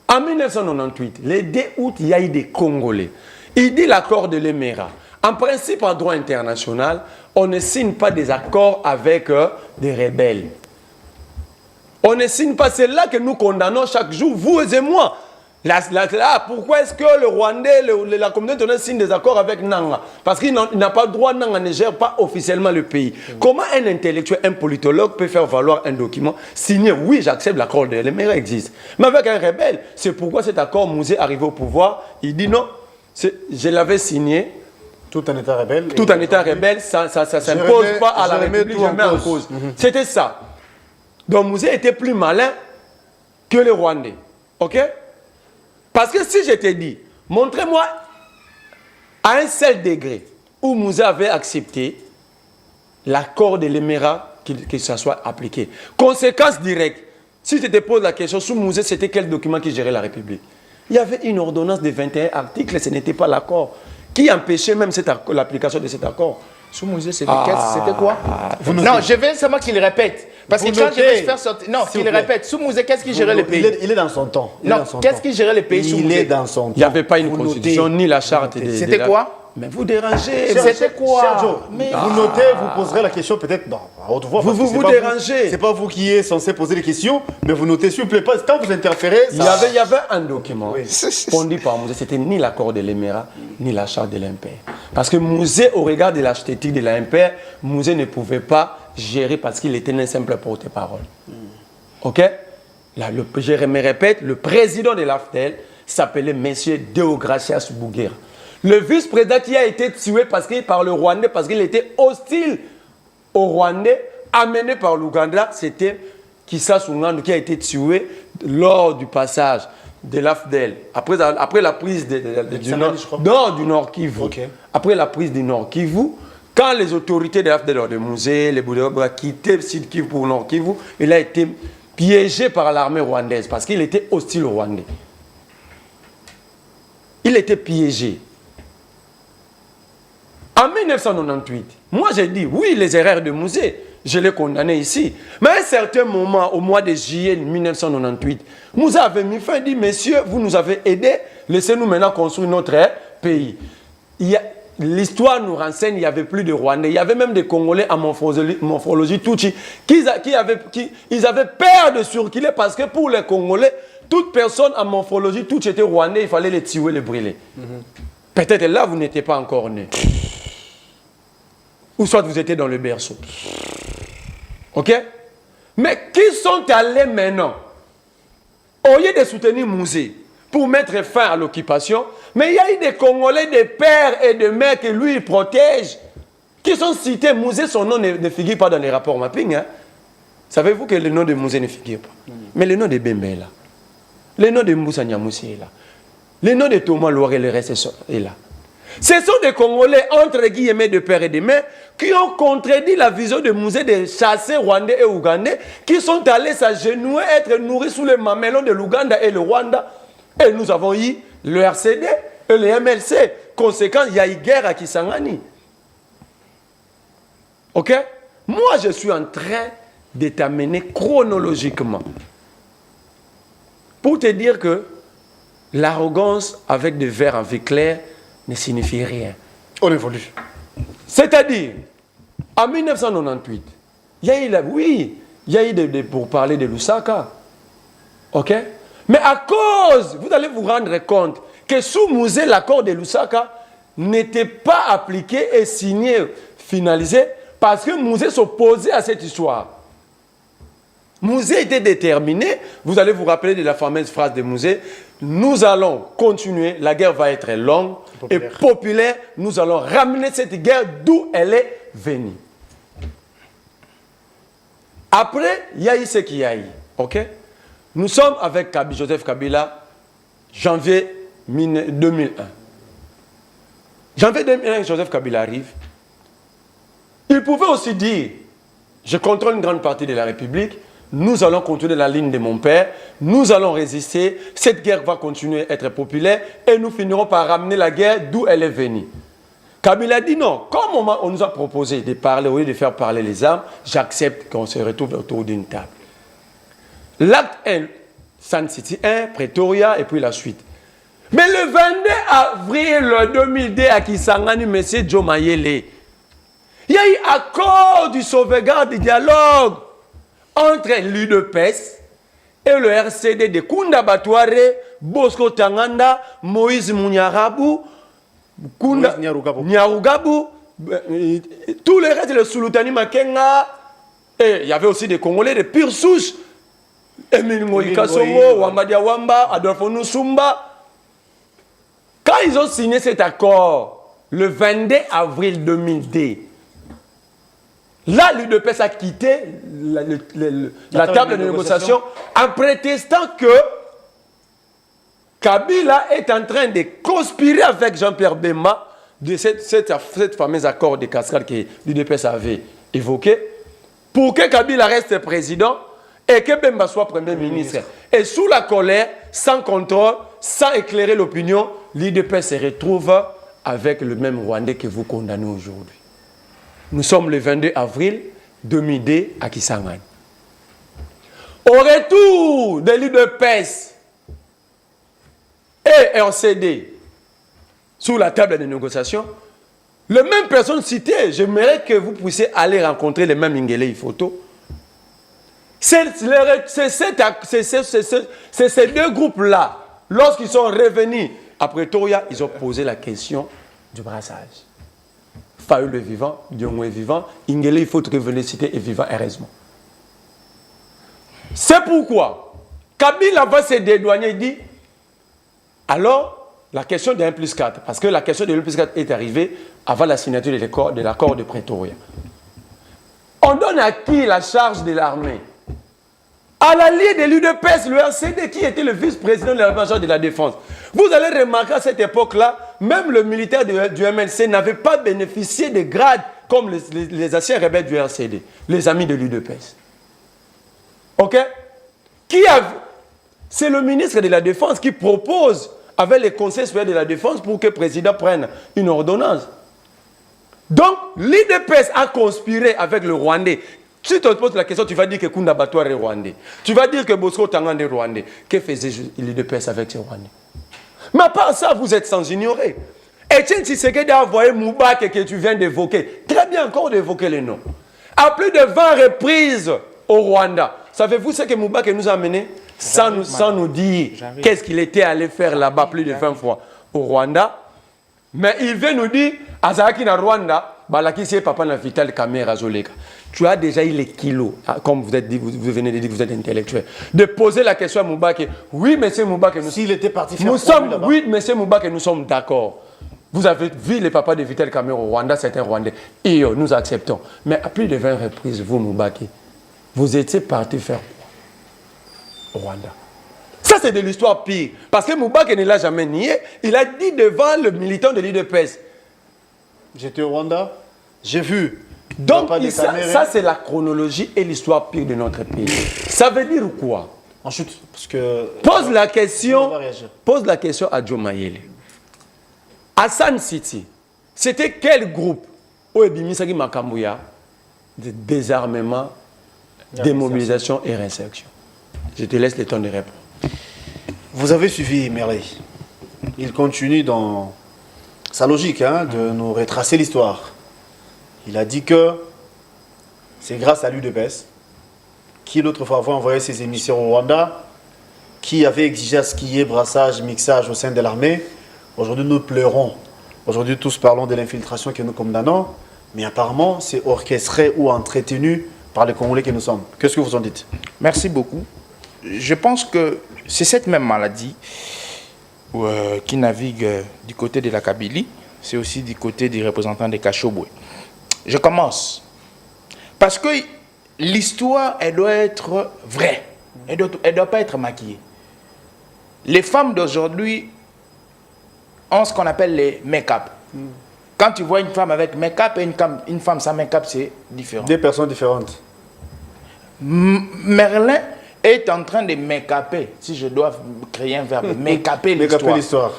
En 1998, le 2 août, il y a eu des Congolais. Il dit l'accord de l'Émera. En principe, en droit international, on ne signe pas des accords avec des rebelles. On ne signe pas. C'est là que nous condamnons chaque jour, vous et moi. Pourquoi est-ce que le Rwandais, la communauté internationale signe des accords avec Nanga? Parce qu'il n'a pas le droit, Nanga ne gère pas officiellement le pays. Comment un intellectuel, un politologue peut faire valoir un document signé? Oui, j'accepte l'accord de l'Émera existe. Mais avec un rebelle, c'est pourquoi cet accord, Mouzé arrivé au pouvoir, il dit non, je l'avais signé. Tout en état rebelle. Tout en état rebelle, ça ne s'impose pas à la République, je mets en cause. C'était ça. Donc Mouzé était plus malin que les Rwandais. OK? Parce que si je te dis, montrez-moi à un seul degré où Mouzé avait accepté l'accord de l'Émera que ça soit appliqué. Conséquence directe, si je te pose la question, sous Mouzé, c'était quel document qui gérait la République? Il y avait une ordonnance de 21 articles, ce n'était pas l'accord. Qui empêchait même l'application de cet accord? Sous Mouzé, c'était quoi? Non, je veux seulement qu'il répète. Parce que quand je vais faire sortir. Non, qu'il répète. Sous Mouzé, qu'est-ce qui gérait le pays? Il est dans son temps. Non, qu'est-ce qui gérait le pays sous Mouzé? Il est dans son temps. Il n'y avait pas une constitution ni la charte. C'était quoi? Mais vous dérangez. C'était quoi? Vous notez, vous poserez la question peut-être à haute voix. Vous dérangez. C'est pas vous qui êtes censé poser les questions, mais vous notez, s'il vous plaît, pas. Quand vous interférez. Il y avait un document pondu par Mouzé, c'était ni l'accord de l'Émera, ni la charte de l'Impère. Parce que Mouzé, au regard de l'architecture de l'Impère, Mouzé ne pouvait pas gérer parce qu'il était un simple porte-parole. OK? Là, je me répète, le président de l'AFDEL s'appelait M. Deogracias Bouguer. Le vice-président qui a été tué par le Rwandais parce qu'il était hostile au Rwandais, amené par l'Ouganda, c'était Kissa Sungando qui a été tué lors du passage de l'AFDEL. Après la prise du Nord Kivu. Okay. Après la prise du Nord Kivu, quand les autorités de l'AFDEL, de Mouzé, les Boudéobra quittaient Sud Kivu pour Nord Kivu, il a été piégé par l'armée rwandaise parce qu'il était hostile au Rwandais. Il était piégé. En 1998, moi j'ai dit, oui, les erreurs de Mouzé, je l'ai condamné ici. Mais à un certain moment, au mois de juillet 1998, Mouzé avait mis fin et dit, messieurs, vous nous avez aidés, laissez-nous maintenant construire notre pays. L'histoire nous renseigne, il n'y avait plus de Rwandais. Il y avait même des Congolais en morphologie Tutsi ils avaient peur de circuler parce que pour les Congolais, toute personne en morphologie Tutsi était Rwandais, il fallait les tuer, les brûler. Peut-être là, vous n'étiez pas encore nés. Ou soit vous étiez dans le berceau. OK? Mais qui sont allés maintenant, au lieu de soutenir Mouzé pour mettre fin à l'occupation, mais il y a eu des Congolais, des pères et des mères que lui il protège, qui sont cités. Mouzé, son nom ne figure pas dans les rapports mapping. Hein? Savez-vous que le nom de Mouzé ne figure pas? Mais le nom de Bembe est là. Le nom de Moussa Niamoussi est là. Le nom de Thomas Loire et le reste est là. Ce sont des Congolais, entre guillemets, de père et de mère, qui ont contredit la vision de Mouzé de chasser Rwandais et Ougandais, qui sont allés s'agenouiller, être nourris sous les mamelons de l'Ouganda et le Rwanda. Et nous avons eu le RCD et le MLC. Conséquent, il y a eu guerre à Kisangani. OK? Moi, je suis en train de t'amener chronologiquement pour te dire que l'arrogance avec des vers en vie claire ne signifie rien. On évolue. C'est-à-dire, en 1998, il y a eu pour parler de Lusaka. OK? Mais à cause, vous allez vous rendre compte que sous Mouzé, l'accord de Lusaka n'était pas appliqué et signé, finalisé, parce que Mouzé s'opposait à cette histoire. Mouzé était déterminé. Vous allez vous rappeler de la fameuse phrase de Mouzé. Nous allons continuer, la guerre va être longue et populaire. Nous allons ramener cette guerre d'où elle est venue. Après, il y a eu ce qu'il y a eu. Okay? Nous sommes avec Joseph Kabila, janvier 2001. Janvier 2001, Joseph Kabila arrive. Il pouvait aussi dire, je contrôle une grande partie de la République, nous allons continuer la ligne de mon père, nous allons résister, cette guerre va continuer à être populaire et nous finirons par ramener la guerre d'où elle est venue. Kabila dit non, comme on nous a proposé de parler, au lieu de faire parler les armes, j'accepte qu'on se retrouve autour d'une table. L'acte 1, Sun City 1, Pretoria et puis la suite. Mais le 22 avril 2002 à Kisangani, M. Joe Mayele, il y a eu accord du sauvegarde du dialogue entre l'UDPS et le RCD de Kunda Batouare, Bosco Tanganda, Moïse Mouniarabou, Kunda Nyarugabou, tous les restes, le Sulutani Makenga, et il y avait aussi des Congolais de pure souche, Emile Moïka Songo, Wambadia Wamba, Adolfo Nusumba. Quand ils ont signé cet accord, le 22 avril 2002, là, l'UDPS a quitté la table de négociation en prétextant que Kabila est en train de conspirer avec Jean-Pierre Bemba de cette fameuse accord de cascade que l'UDPS avait évoqué pour que Kabila reste président et que Bemba soit premier ministre. Et sous la colère, sans contrôle, sans éclairer l'opinion, l'UDPS se retrouve avec le même Rwandais que vous condamnez aujourd'hui. Nous sommes le 22 avril 2002 à Kisangani. Au retour de l'UDPS et RCD sous la table de négociation, les mêmes personnes citées, j'aimerais que vous puissiez aller rencontrer les mêmes Ingele Photo. C'est ces deux groupes-là, lorsqu'ils sont revenus à Pretoria, ils ont posé la question du brassage. Fayoul est vivant, Diongo est vivant, Ingele, il faut que vous citer est vivant, heureusement. C'est pourquoi Kabila va se dédouaner et dit alors, la question de 1+4, parce que la question de 1+4 est arrivée avant la signature de l'accord de Pretoria. On donne à qui la charge de l'armée? À l'allié de l'UDPS, le RCD, qui était le vice-président de la major de la défense. Vous allez remarquer à cette époque-là, même le militaire du MLC n'avait pas bénéficié de grades comme les anciens rebelles du RCD, les amis de l'UDPS. Ok? C'est le ministre de la Défense qui propose avec les conseils supérieurs de la Défense pour que le président prenne une ordonnance. Donc, l'UDPS a conspiré avec le Rwandais. Si tu te poses la question, tu vas dire que Kunda Batouare est rwandais. Tu vas dire que Bosco Tanganda est rwandais. Que faisait l'UDPS avec ces rwandais? Mais à part ça, vous êtes sans ignorer. Etienne Tshisekedi a envoyé Moubak que tu viens d'évoquer. Très bien encore d'évoquer les noms. À plus de 20 reprises au Rwanda. Savez-vous ce que Moubak nous a amené sans nous dire qu'est-ce qu'il était allé faire là-bas plus de 20 fois au Rwanda. Mais il veut nous dire, Azaki na Rwanda, balaki c'est papa na vital caméra zoleka. Tu as déjà eu les kilos, comme vous venez de dire que vous êtes intellectuel, de poser la question à Moubake. Oui, monsieur Moubake, s'il était parti faire oui, monsieur Moubake, nous sommes d'accord. Vous avez vu les papas de Vital Cameroun au Rwanda, c'est un Rwandais. Et nous acceptons. Mais à plus de 20 reprises, vous, Moubake, vous étiez parti faire quoi au Rwanda? Ça, c'est de l'histoire pire. Parce que Moubake ne l'a jamais nié. Il a dit devant le militant de l'UDPS. J'étais au Rwanda, j'ai vu. Donc, ça c'est la chronologie et l'histoire pire de notre pays. Ça veut dire quoi? Ensuite, parce que... Pose la question à Joe Mayele. À Sun City, c'était quel groupe au Ebimisaki Makambuya de désarmement, démobilisation et réinsertion? Je te laisse le temps de répondre. Vous avez suivi Merley. Il continue dans sa logique de nous retracer l'histoire. Il a dit que c'est grâce à l'UDPS qui l'autre fois avait envoyé ses émissions au Rwanda, qui avait exigé à ce qu'il y ait brassage, mixage au sein de l'armée. Aujourd'hui, nous pleurons. Aujourd'hui, tous parlons de l'infiltration que nous condamnons, mais apparemment, c'est orchestré ou entretenu par les Congolais que nous sommes. Qu'est-ce que vous en dites? Merci beaucoup. Je pense que c'est cette même maladie qui navigue du côté de la Kabylie, c'est aussi du côté des représentants des Kachobwe. Je commence. Parce que l'histoire, elle doit être vraie. Elle ne doit pas être maquillée. Les femmes d'aujourd'hui ont ce qu'on appelle les make-up. Quand tu vois une femme avec make-up et une femme sans make-up, c'est différent. Deux personnes différentes. Merlin est en train de make-upper, si je dois créer un verbe, make-upper l'histoire.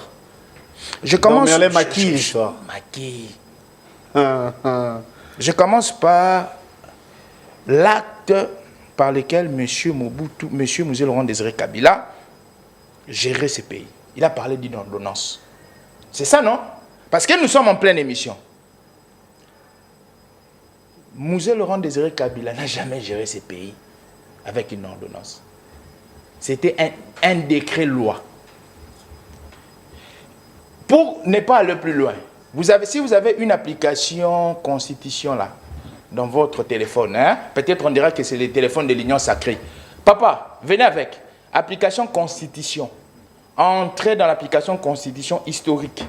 Je commence... Merlin maquille l'histoire. Maquille. Je commence par l'acte par lequel M. Mosé Laurent Désiré Kabila gérait ce pays. Il a parlé d'une ordonnance. C'est ça, non? Parce que nous sommes en pleine émission. Mosé Laurent Désiré Kabila n'a jamais géré ce pays avec une ordonnance. C'était un décret-loi. Pour ne pas aller plus loin, si vous avez une application Constitution là, dans votre téléphone, hein, peut-être on dira que c'est le téléphone de l'Union sacrée. Papa, venez avec. Application Constitution. Entrez dans l'application Constitution historique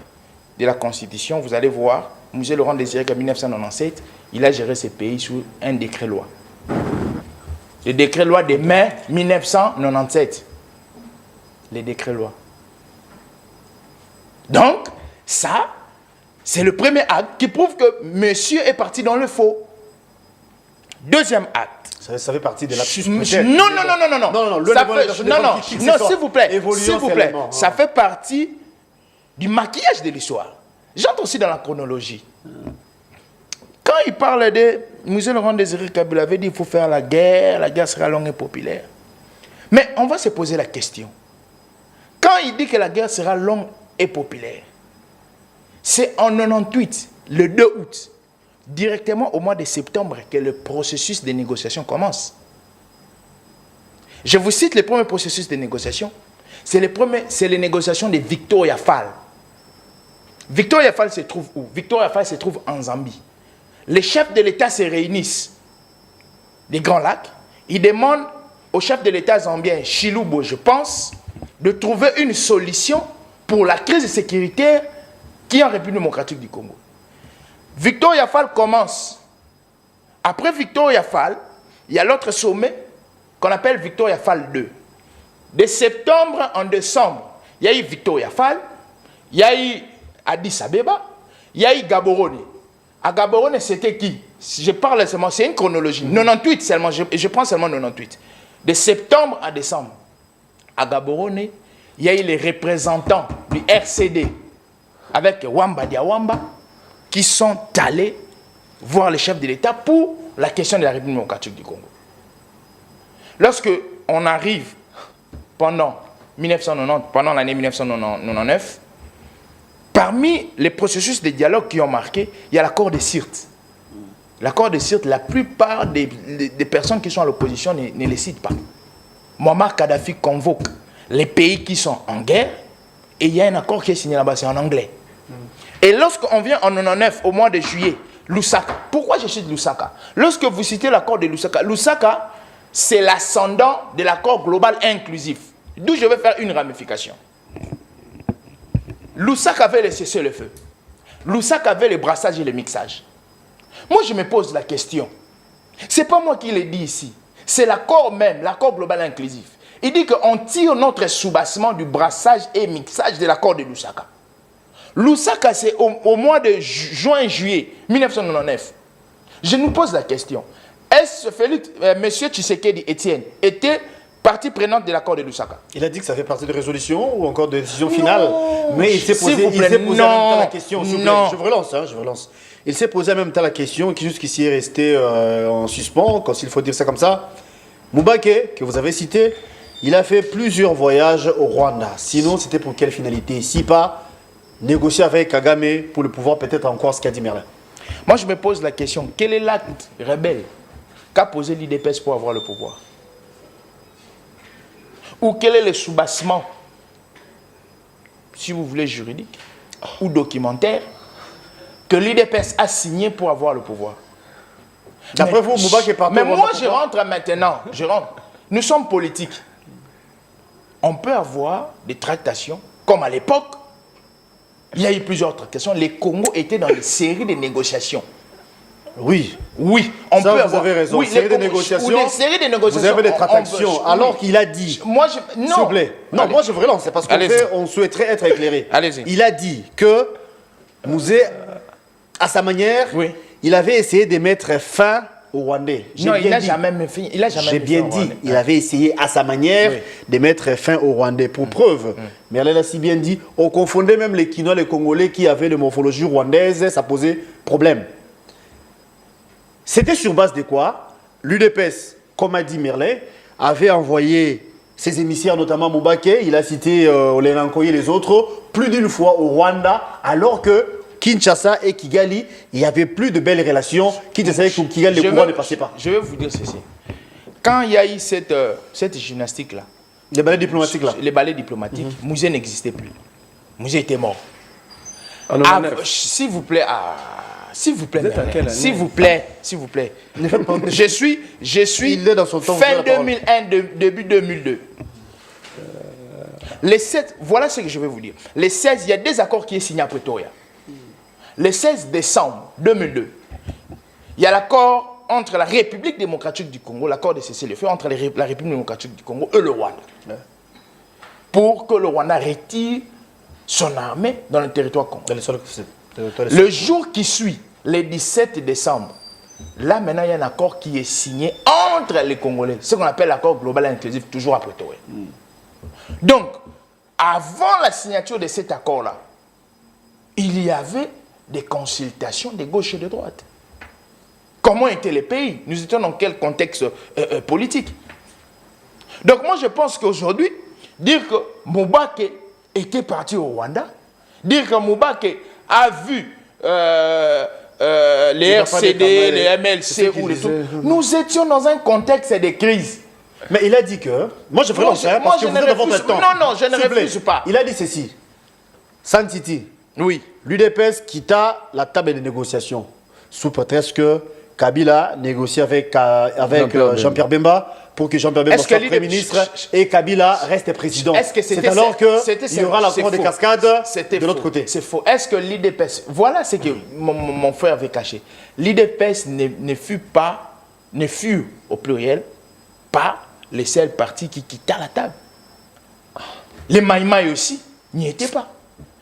de la Constitution. Vous allez voir, Mosé Laurent Désiré qu'en 1997, il a géré ce pays sous un décret-loi. Le décret-loi de mai 1997. Les décrets-lois. Donc, ça, c'est le premier acte qui prouve que monsieur est parti dans le faux. Deuxième acte. Ça fait partie de la Non, s'il vous plaît. Ça fait partie du maquillage de l'histoire. J'entre aussi dans la chronologie. Quand il parle de... Mosé Laurent Désiré Kabila avait dit qu'il faut faire la guerre sera longue et populaire. Mais on va se poser la question. Quand il dit que la guerre sera longue et populaire, c'est en 98, le 2 août, directement au mois de septembre, que le processus de négociation commence. Je vous cite le premier processus de négociation. C'est les négociations de Victoria Fall. Victoria Fall se trouve où? Victoria Fall se trouve en Zambie. Les chefs de l'État se réunissent des Grands Lacs. Ils demandent au chef de l'État zambien, Chilubo, je pense, de trouver une solution pour la crise sécuritaire qui est en République démocratique du Congo. Victoria Fall commence. Après Victoria Fall, il y a l'autre sommet qu'on appelle Victoria Fall 2. De septembre en décembre, il y a eu Victoria Fall, il y a eu Addis Abeba, il y a eu Gaborone. À Gaborone, c'était qui? Je parle seulement, c'est une chronologie. 98 seulement, je prends seulement 98. De septembre à décembre, à Gaborone, il y a eu les représentants du RCD avec Wamba Diawamba qui sont allés voir le chef de l'État pour la question de la République démocratique du Congo. Lorsque on arrive pendant l'année 1999, parmi les processus de dialogue qui ont marqué, il y a l'accord de Sirte. L'accord de Sirte, la plupart des personnes qui sont à l'opposition ne les citent pas. Muammar Kadhafi convoque les pays qui sont en guerre et il y a un accord qui est signé là-bas, c'est en anglais. Et lorsqu'on vient en 99, au mois de juillet, Lusaka. Pourquoi je cite Lusaka? Lorsque vous citez l'accord de Lusaka, Lusaka, c'est l'ascendant de l'accord global inclusif. D'où je vais faire une ramification. Lusaka avait le cessez-le-feu. Lusaka avait le brassage et le mixage. Moi, je me pose la question. Ce n'est pas moi qui l'ai dit ici. C'est l'accord même, l'accord global inclusif. Il dit qu'on tire notre soubassement du brassage et mixage de l'accord de Lusaka. Lusaka, c'est au mois de juin-juillet 1999. Je nous pose la question. Est-ce que M. Tshisekedi Etienne était partie prenante de l'accord de Lusaka? Il a dit que ça fait partie de résolution ou encore de décision finale. Non. Mais il s'est posé, en même temps la question. Je vous relance. Il s'est posé en même temps la question qui jusqu'ici est restée en suspens, s'il faut dire ça comme ça. Moubake, que vous avez cité, il a fait plusieurs voyages au Rwanda. Sinon, c'était pour quelle finalité? Si pas négocier avec Kagame pour le pouvoir, peut-être encore ce qu'a dit Merlin. Moi, je me pose la question, quel est l'acte rebelle qu'a posé l'IDPS pour avoir le pouvoir? Ou quel est le soubassement, si vous voulez, juridique ou documentaire, que l'IDPS a signé pour avoir le pouvoir? D'après vous, Moubaké est parti. Mais moi, je rentre maintenant. Je rentre. Nous sommes politiques. On peut avoir des tractations, comme à l'époque. Il y a eu plusieurs tractations. Les Congos étaient dans des séries de négociations. Oui. Oui, on ça, peut vous avoir. avez raison. Oui, série de négociations. Ou des séries de négociations. Vous avez des tractations. Alors qu'il a dit. Moi, non. S'il vous plaît. Non, moi, je veux relancer parce qu'on souhaiterait être éclairé. Allez-y. Il a dit que Mouzé, à sa manière, il avait essayé de mettre fin au Rwandais. Non, il n'a jamais mis fin. J'ai bien dit, il avait essayé à sa manière de mettre fin au Rwandais. Pour preuve, mais elle a si bien dit, on confondait même les Kinois, les Congolais qui avaient la morphologie rwandaise, ça posait problème. C'était sur base de quoi? L'UDPS, comme a dit Merlin, avait envoyé ses émissaires, notamment Moubaké, il a cité Olenankoye et les autres, plus d'une fois au Rwanda, alors que Kinshasa et Kigali, il n'y avait plus de belles relations. Kinshasa et Kigali, le pouvoir ne passait pas. Je vais vous dire ceci. Quand il y a eu cette gymnastique-là, les ballets diplomatiques là. Les ballets diplomatiques, Mouzé n'existait plus. Mouzé était mort. S'il vous plaît, s'il vous plaît, s'il vous plaît, s'il vous plaît. Je suis dans son temps, fin 2001, début 2002. Les 7, voilà ce que je vais vous dire. Les 16, il y a des accords qui sont signés à Pretoria. Le 16 décembre 2002, il y a l'accord entre la République démocratique du Congo, l'accord de cessez-le-feu entre la République démocratique du Congo et le Rwanda. Pour que le Rwanda retire son armée dans le territoire congolais. Le jour qui suit, le 17 décembre, là maintenant il y a un accord qui est signé entre les Congolais, ce qu'on appelle l'accord global inclusif, toujours à Pretoria. Donc, avant la signature de cet accord-là, il y avait des consultations de gauche et de droite. Comment étaient les pays? Nous étions dans quel contexte politique? Donc moi je pense qu'aujourd'hui, dire que Moubaké était parti au Rwanda, dire que Moubaké a vu les RCD, les MLC ou les tout, nous étions dans un contexte de crise. Mais il a dit que... Moi je ferai l'enfer parce que vous êtes dans votre temps. Non, je ne refuse pas. Il a dit ceci. Santiti. Oui. L'UDPS quitta la table de négociation sous prétexte que Kabila négocie avec Jean-Pierre Bemba pour que Jean-Pierre Bemba soit Premier ministre et Kabila reste président. C'est alors qu'il y aura l'accord de cascade de l'autre côté. C'est faux. Est-ce que l'UDPS... Voilà ce que mon frère avait caché. L'UDPS ne fut au pluriel pas les seuls partis qui quittaient la table. Les Maïmaï aussi n'y étaient pas.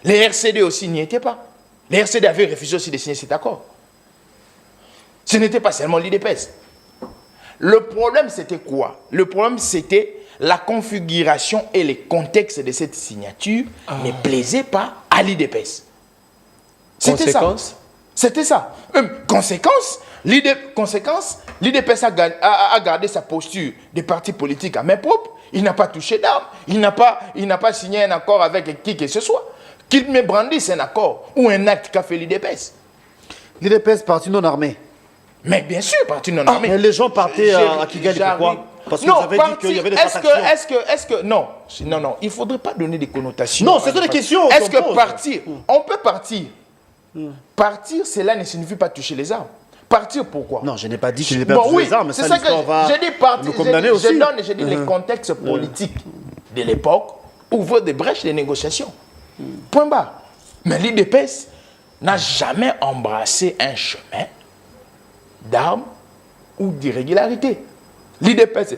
Les RCD aussi n'y étaient pas. Les RCD avaient refusé aussi de signer cet accord. Ce n'était pas seulement l'UDPS. Le problème, c'était quoi? Le problème, c'était la configuration et les contextes de cette signature ne plaisaient pas à l'UDPS. C'était ça. C'était ça. Conséquence, l'UDPS a gardé sa posture de parti politique à main propre. Il n'a pas touché d'armes. Il n'a pas signé un accord avec qui que ce soit. Qu'il me brandisse un accord ou un acte qu'a fait l'UDPS. L'UDPS parti non armé. Mais bien sûr, parti non armé. Mais les gens partaient à Kigali, pourquoi? Parce que vous avez dit qu'il y avait des transactions. Non, il ne faudrait pas donner des connotations. Non, c'est des questions. Est-ce que partir, on peut partir. Partir, cela ne signifie pas toucher les armes. Partir, pourquoi? Non, je n'ai pas dit que je n'ai pas touché les armes. C'est ça que j'ai dit partir. Nous condamner aussi. Je dis les contextes politiques de l'époque ouvrent des brèches de négociations. Point barre. Mais l'UDPS n'a jamais embrassé un chemin d'armes ou d'irrégularité. L'UDPS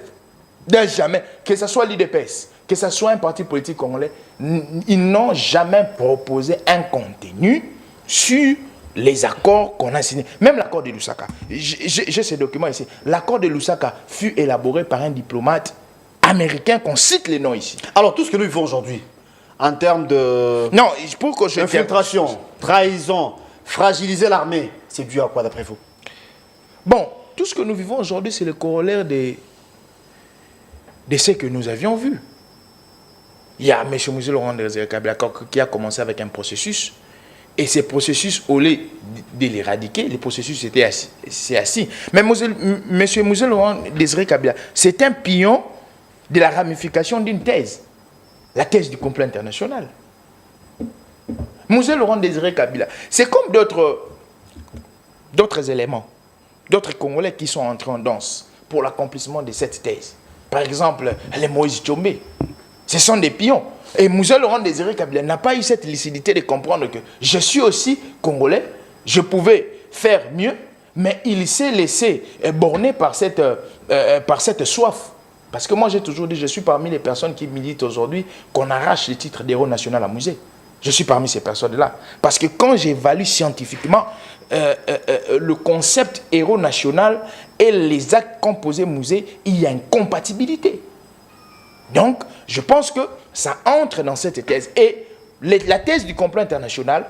n'a jamais, que ce soit l'UDPS, que ce soit un parti politique congolais, ils n'ont jamais proposé un contenu sur les accords qu'on a signés. Même l'accord de Lusaka. J'ai ces documents ici. L'accord de Lusaka fut élaboré par un diplomate américain qu'on cite les noms ici. Alors, tout ce que nous vivons aujourd'hui, en termes de... Non, pour que je... Infiltration, trahison, fragiliser l'armée, c'est dû à quoi d'après vous? Bon, tout ce que nous vivons aujourd'hui, c'est le corollaire de ce que nous avions vu. Il y a M. Mouzé Laurent Désiré Kabila qui a commencé avec un processus. Et ces processus, au lieu de l'éradiquer, les processus étaient assis. Mais M. Mouzé Laurent Désiré Kabila, c'est un pion de la ramification d'une thèse. La thèse du complot international. Mouzé Laurent Désiré Kabila, c'est comme d'autres éléments. d'autres Congolais qui sont entrés en danse pour l'accomplissement de cette thèse. Par exemple, les Moïse Tchombe. Ce sont des pions. Et Moussa Laurent Désiré Kabila n'a pas eu cette lucidité de comprendre que je suis aussi Congolais, je pouvais faire mieux, mais il s'est laissé borner par cette soif. Parce que moi, j'ai toujours dit, je suis parmi les personnes qui militent aujourd'hui qu'on arrache le titre d'héros national à Musée. Je suis parmi ces personnes-là. Parce que quand j'évalue scientifiquement le concept héros national et les actes composés Musée, il y a une compatibilité. Donc, je pense que ça entre dans cette thèse. Et la thèse du complot international,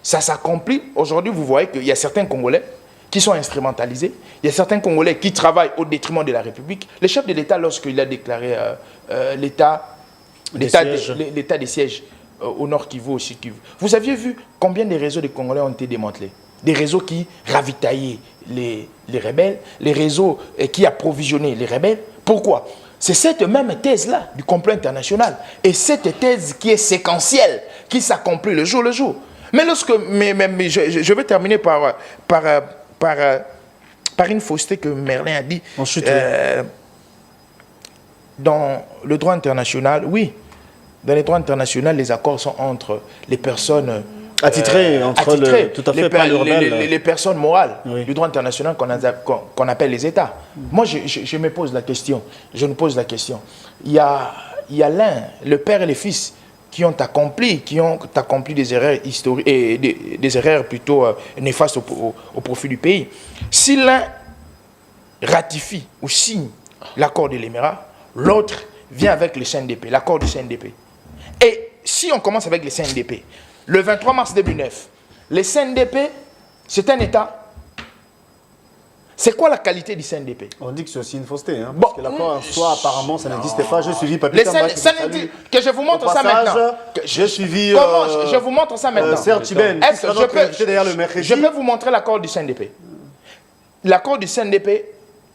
ça s'accomplit. Aujourd'hui, vous voyez qu'il y a certains Congolais qui sont instrumentalisés. Il y a certains Congolais qui travaillent au détriment de la République. Le chef de l'État, lorsqu'il a déclaré l'état des sièges au Nord Kivu, au Sud Kivu, vous aviez vu combien de réseaux de Congolais ont été démantelés? Des réseaux qui ravitaillaient les rebelles, les réseaux qui approvisionnaient les rebelles. Pourquoi? C'est cette même thèse-là du complot international. Et cette thèse qui est séquentielle, qui s'accomplit le jour le jour. Mais je vais terminer par une fausseté que Merlin a dit. Ensuite, dans le droit international, oui. Dans le droit international, les accords sont entre les personnes attitrées, tout à fait, les personnes morales du droit international qu'on appelle les États. Moi, je me pose la question. Je me pose la question. Il y a l'un, le père et le fils, qui ont accompli des erreurs historiques et des erreurs plutôt néfastes au profit du pays. Si l'un ratifie ou signe l'accord de l'Émirat, l'autre vient avec le CNDP, l'accord du CNDP. Et si on commence avec le CNDP, le 23 mars 2009, le CNDP, c'est un État. C'est quoi la qualité du CNDP? On dit que c'est aussi une fausseté, hein, parce que l'accord en soi, apparemment, ça n'existait pas. J'ai suivi Papier Tamba. Que je vous montre ça maintenant. J'ai suivi... je vous montre ça maintenant. Serge Tiben, je peux vous montrer l'accord du CNDP. L'accord du CNDP,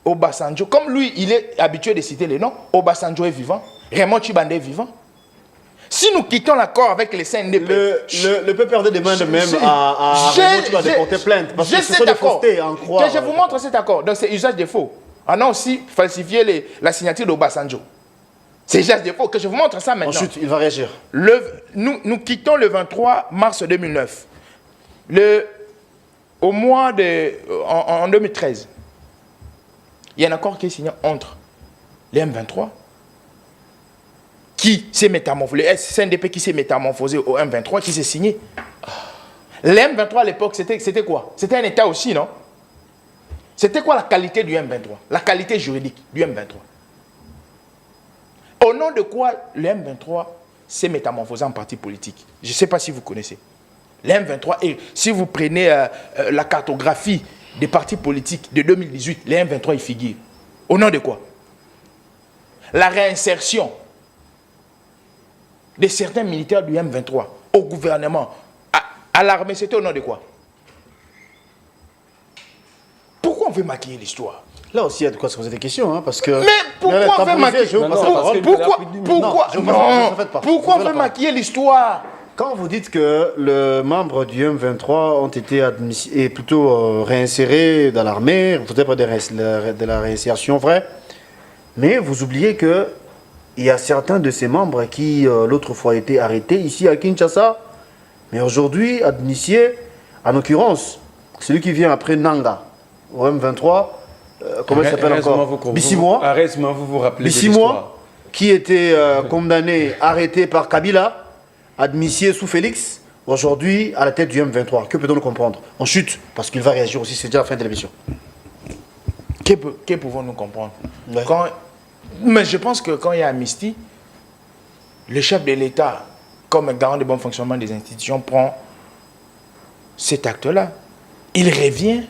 Obasanjo, comme lui, il est habitué de citer les noms, Obasanjo est vivant, Raymond Tchibanda est vivant. Si nous quittons l'accord avec les CNDP... Le PPRD demande même à Raymond Tchibanda de porter plainte, parce que ce sont des faussetés, en croire. Que je vous montre cet accord, donc c'est usage de faux. On a aussi falsifié la signature d'Obasanjo. C'est usage de faux, que je vous montre ça maintenant. Ensuite, il va réagir. Nous quittons le 23 mars 2009. Au mois de... En 2013, il y a un accord qui est signé entre les M23 qui s'est métamorphosé, le CNDP qui s'est métamorphosé au M23 qui s'est signé. Le M23 à l'époque, c'était quoi? C'était un État aussi, non? C'était quoi la qualité du M23? La qualité juridique du M23? Au nom de quoi le M23 s'est métamorphosé en parti politique? Je ne sais pas si vous connaissez. Le M23, et si vous prenez la cartographie des partis politiques de 2018, le M23 il figure. Au nom de quoi? La réinsertion de certains militaires du M23 au gouvernement, à l'armée, c'était au nom de quoi? Pourquoi on veut maquiller l'histoire? Là aussi, il y a de quoi se poser des questions, hein, parce que... Mais pourquoi on veut maquiller... Pourquoi on veut maquiller l'histoire? Quand vous dites que les membres du M23 ont été réinsérés dans l'armée, vous n'avez pas de la réinsertion vraie, mais vous oubliez que il y a certains de ces membres qui, l'autre fois, étaient arrêtés ici à Kinshasa, mais aujourd'hui, admissiez, en l'occurrence, celui qui vient après Nanga, au M23, comment il s'appelle encore? Bissimois. Vous vous rappelez Bissimois, qui était condamné, arrêté par Kabila, admissiez sous Félix, aujourd'hui à la tête du M23. Que peut-on le comprendre? On chute, parce qu'il va réagir aussi, c'est déjà la fin de l'émission. Que pouvons-nous comprendre? Mais je pense que quand il y a amnistie, le chef de l'État, comme garant du bon fonctionnement des institutions, prend cet acte-là. Il revient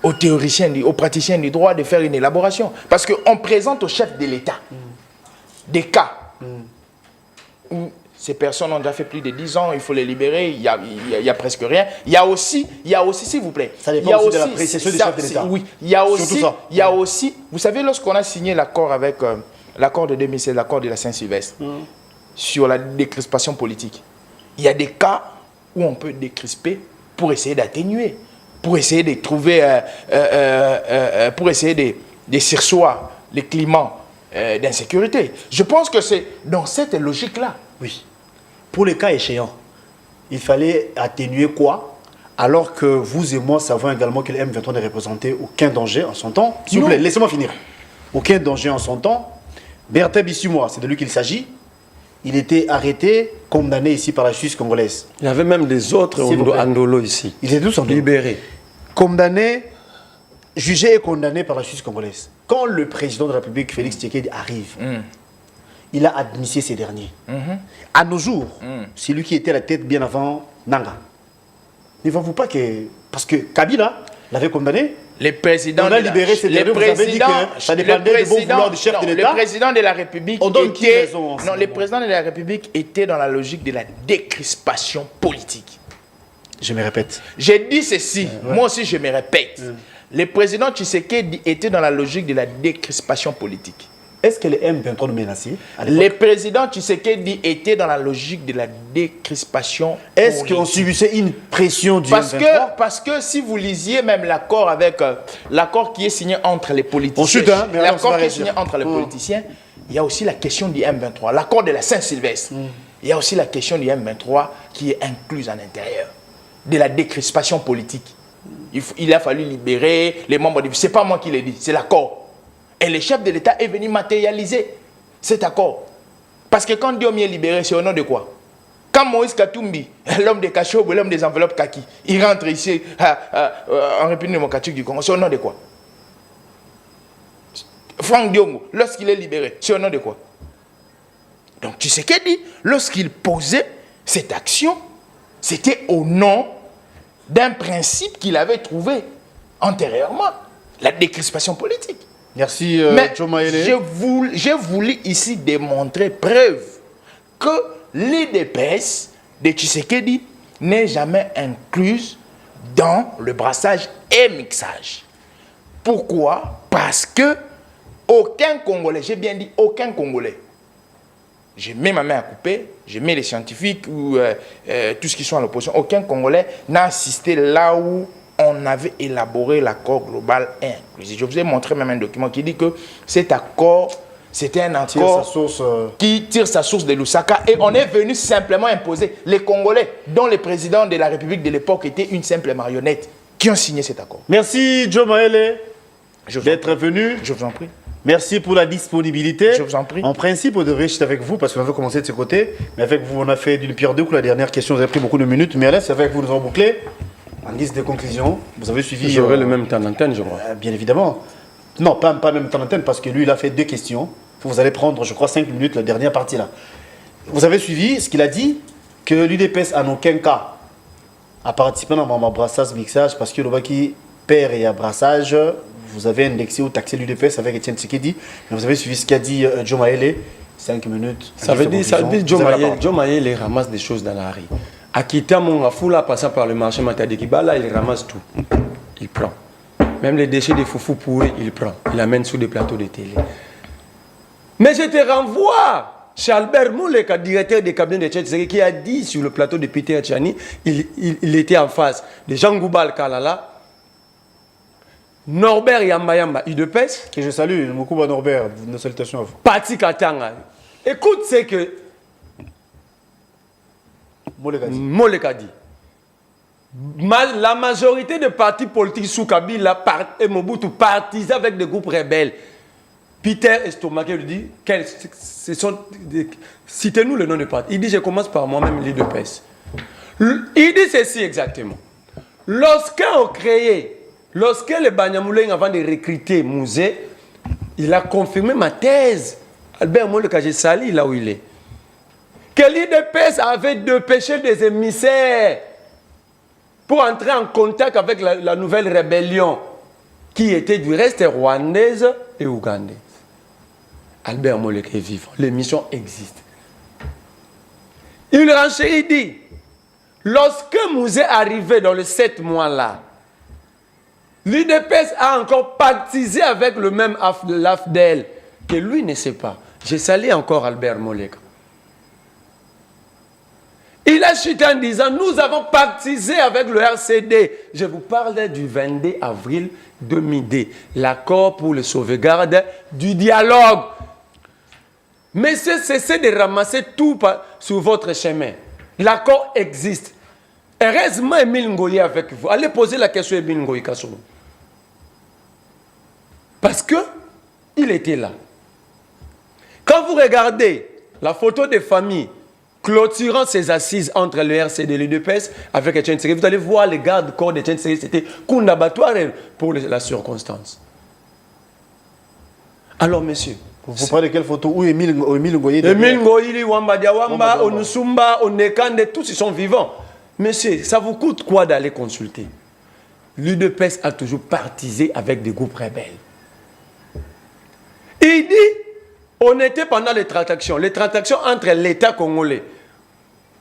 aux théoriciens, aux praticiens du droit de faire une élaboration. Parce qu'on présente au chef de l'État des cas où ces personnes ont déjà fait plus de 10 ans, il faut les libérer, il y a presque rien. Il y a aussi, s'il vous plaît, ça dépend aussi de l'appréciation du chef de l'État. Oui, il y a aussi, vous savez, lorsqu'on a signé l'accord avec l'accord de 2016, l'accord de la Saint-Sylvestre, sur la décrispation politique, il y a des cas où on peut décrisper pour essayer d'atténuer. pour essayer de trouver, pour essayer de surseoir les climats d'insécurité. Je pense que c'est dans cette logique-là. Oui. Pour les cas échéants, il fallait atténuer quoi? Alors que vous et moi savons également que le M23 ne représentait aucun danger en son temps. S'il vous plaît, laissez-moi finir. Aucun danger en son temps. Berthe Bissimois, c'est de lui qu'il s'agit. Il était arrêté, condamné ici par la justice congolaise. Il y avait même des autres Andolo ici. Ils étaient tous libérés. Condamné, jugé et condamné par la justice congolaise. Quand le président de la République, Félix Tshisekedi, arrive, il a admis ces derniers. À nos jours, c'est lui qui était à la tête bien avant Nanga. Ne voyez-vous pas que... Parce que Kabila l'avait condamné. Les présidents on a libéré ces derniers, vous avez dit que ça dépendait du bon vouloir du chef de l'État. Le président de la République était... Non, le président de la République était dans la logique de la décrispation politique. Je me répète. J'ai dit ceci, moi aussi je me répète. Le président Tshisekedi était dans la logique de la décrispation politique. Est-ce que les M23 nous menaçaient? Le président Tshisekedi était dans la logique de la décrispation politique. Est-ce qu'on subissait une pression du M23? Parce que si vous lisiez même l'accord avec l'accord qui est signé entre les politiciens, l'accord qui est signé entre les politiciens, il y a aussi la question du M23, l'accord de la Saint-Sylvestre. Il y a aussi la question du M23 qui est incluse à l'intérieur de la décrispation politique. Il a fallu libérer les membres du... C'est pas moi qui l'ai dit, c'est l'accord. Et le chef de l'État est venu matérialiser cet accord. Parce que quand Diomi est libéré, c'est au nom de quoi? Quand Moïse Katumbi, l'homme des Kachob, l'homme des enveloppes kaki, il rentre ici en République démocratique du Congo, c'est au nom de quoi? Franck Diongo, lorsqu'il est libéré, c'est au nom de quoi? Donc tu sais qu'il dit, lorsqu'il posait cette action, c'était au nom d'un principe qu'il avait trouvé antérieurement, la décrispation politique. Merci, Joe Mayele. J'ai voulu ici démontrer preuve que l'IDPS de Tshisekedi n'est jamais incluse dans le brassage et mixage. Pourquoi? Parce que aucun Congolais, j'ai bien dit aucun Congolais, je mets ma main à couper, je mets les scientifiques ou tout ce qui sont à l'opposition, aucun Congolais n'a assisté là où on avait élaboré l'accord global inclusif. Je vous ai montré même un document qui dit que cet accord, c'était un accord qui tire sa source de Lusaka et on est venu simplement imposer les Congolais, dont le président de la République de l'époque était une simple marionnette, qui ont signé cet accord. Merci Joe Mayele d'être venu. Je vous en prie. Merci pour la disponibilité. Je vous en prie. En principe, on devrait rester avec vous parce qu'on avait commencé de ce côté. Mais avec vous, on a fait d'une pierre deux coups. La dernière question, vous avez pris beaucoup de minutes. Mais allez, c'est avec vous, nous avons bouclé. En guise de conclusion, vous avez suivi... J'aurai le même temps d'antenne, je crois. Bien évidemment. Non, pas le même temps d'antenne parce que lui, il a fait 2 questions. Vous allez prendre, je crois, 5 minutes, la dernière partie là. Vous avez suivi ce qu'il a dit, que l'UDPS en aucun cas a participé dans mon brassage mixage parce que le Baki perd et à brassage, vous avez indexé ou taxé l'UDPS avec Etienne Tshisekedi. Mais vous avez suivi ce qu'a dit Joe Mayele, 5 minutes. Ça veut dire Joe Mayele ramasse des choses dans la rue. Akita Mongafoula, passant par le marché Matadekibala, il ramasse tout. Il prend. Même les déchets de foufou pourris, il prend. Il amène sur des plateaux de télé. Mais je te renvoie chez Albert Mouleka, directeur des cabinets de Tchèque, qui a dit sur le plateau de Peter Tchani, il était en face de Jean Goubal Kalala, Norbert Yamba UDPS. Que je salue, Moukouba Norbert, nos salutations à vous. Pati Katanga. Écoute, c'est que Moleka dit. La majorité des partis politiques sous Kabila et Mobutu partisans avec des groupes rebelles. Peter Estomaquet lui dit, citez-nous le nom de parti. Il dit, je commence par moi-même, l'UDPS. Il dit ceci exactement. Lorsque les Banyamoulin, avant de recruter Mouzé, il a confirmé ma thèse. Albert Moleka, j'ai sali là où il est. Que l'UDPS avait dépêché des émissaires pour entrer en contact avec la nouvelle rébellion qui était du reste rwandaise et ougandaise. Albert Moleka est vivant. L'émission existe. Il renchérit, dit, lorsque Mouzé est arrivé dans les 7 mois-là, l'UDPS a encore pactisé avec le même l'AFDEL que lui ne sait pas. J'ai salé encore Albert Moleka. Il a chuté en disant, nous avons pactisé avec le RCD. Je vous parle du 22 avril 2002. L'accord pour le sauvegarde du dialogue. Messieurs, cessez de ramasser tout sur votre chemin. L'accord existe. Heureusement, Émile Ngoyi est avec vous. Allez poser la question à Émile Ngoyi Kassoulou. Parce qu'il était là. Quand vous regardez la photo des familles clôturant ces assises entre le RCD et l'UDPS avec Etienne Tshisekedi, vous allez voir les gardes-corps d'Etienne Tshisekedi, c'était condabatoire pour la circonstance. Alors, messieurs, vous parlez de quelle photo? Où Émile Ngoyi? Émile Ngoyi, Wamba Diawamba, Onusumba, Onekande, tous ils sont vivants. Messieurs, ça vous coûte quoi d'aller consulter? L'UDPS a toujours partisé avec des groupes rebelles. Il dit, on était pendant les transactions entre l'État congolais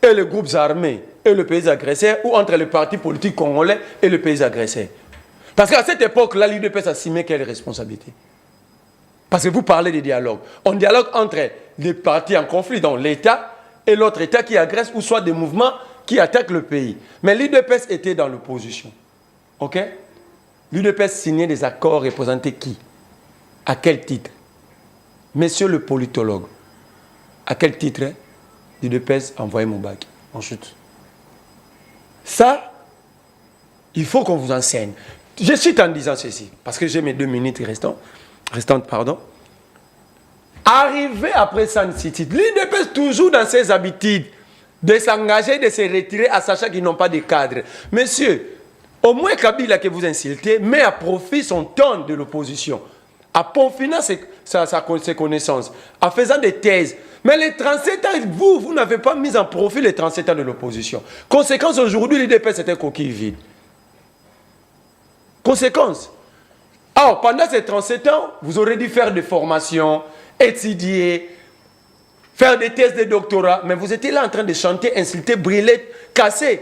et les groupes armés et le pays agresseur, ou entre les partis politiques congolais et le pays agresseur. Parce qu'à cette époque-là, l'UDPS assumait quelle responsabilité? Parce que vous parlez de dialogue. On dialogue entre les partis en conflit, donc l'État et l'autre État qui agresse, ou soit des mouvements qui attaquent le pays. Mais l'UDPS était dans l'opposition. Ok? L'UDPS signait des accords représentés qui? À quel titre? Monsieur le politologue, à quel titre l'UDPS a envoyé Moubaki en chute? Ça, il faut qu'on vous enseigne. Je cite en disant ceci, parce que j'ai mes 2 minutes restantes. Arrivé après San City, l'UDPS toujours dans ses habitudes de s'engager, de se retirer, à sachant qu'ils n'ont pas de cadre. Monsieur, au moins Kabila que vous insultez met à profit son ton de l'opposition, à peaufinant ses connaissances, en faisant des thèses. Mais les 37 ans, vous n'avez pas mis en profit les 37 ans de l'opposition. Conséquence, aujourd'hui, l'UDPS était coquille vide. Conséquence. Alors, pendant ces 37 ans, vous aurez dû faire des formations, étudier, faire des thèses de doctorat, mais vous étiez là en train de chanter, insulter, brûler, casser.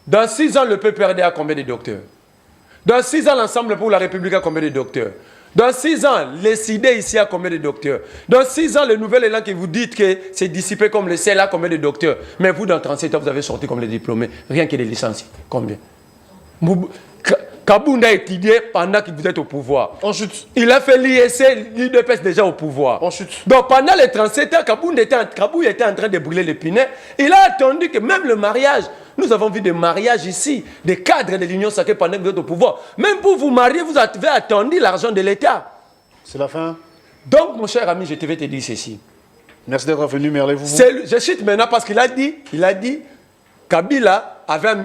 Dans 6 ans, le PPRD a combien de docteurs? Dans 6 ans, l'Ensemble pour la République a combien de docteurs? Dans 6 ans, les CID ici a combien de docteurs? Dans 6 ans, le nouvel élan que vous dites que c'est dissipé comme le sel a combien de docteurs? Mais vous, dans 37 ans, vous avez sorti comme les diplômés, rien que des licenciés. Combien? Kabounda a étudié pendant que vous êtes au pouvoir. On chute. Il a fait l'ISC, l'UDPS déjà au pouvoir. On chute. Donc pendant les 37 ans, Kabounda était en train de brûler l'épinay. Il a attendu que même le mariage, nous avons vu des mariages ici, des cadres de l'Union sacrée pendant que vous êtes au pouvoir. Même pour vous marier, vous avez attendu l'argent de l'État. C'est la fin. Donc mon cher ami, je te vais te dire ceci. Merci d'être venu, Merlé. Je cite maintenant parce qu'il a dit, Kabila avait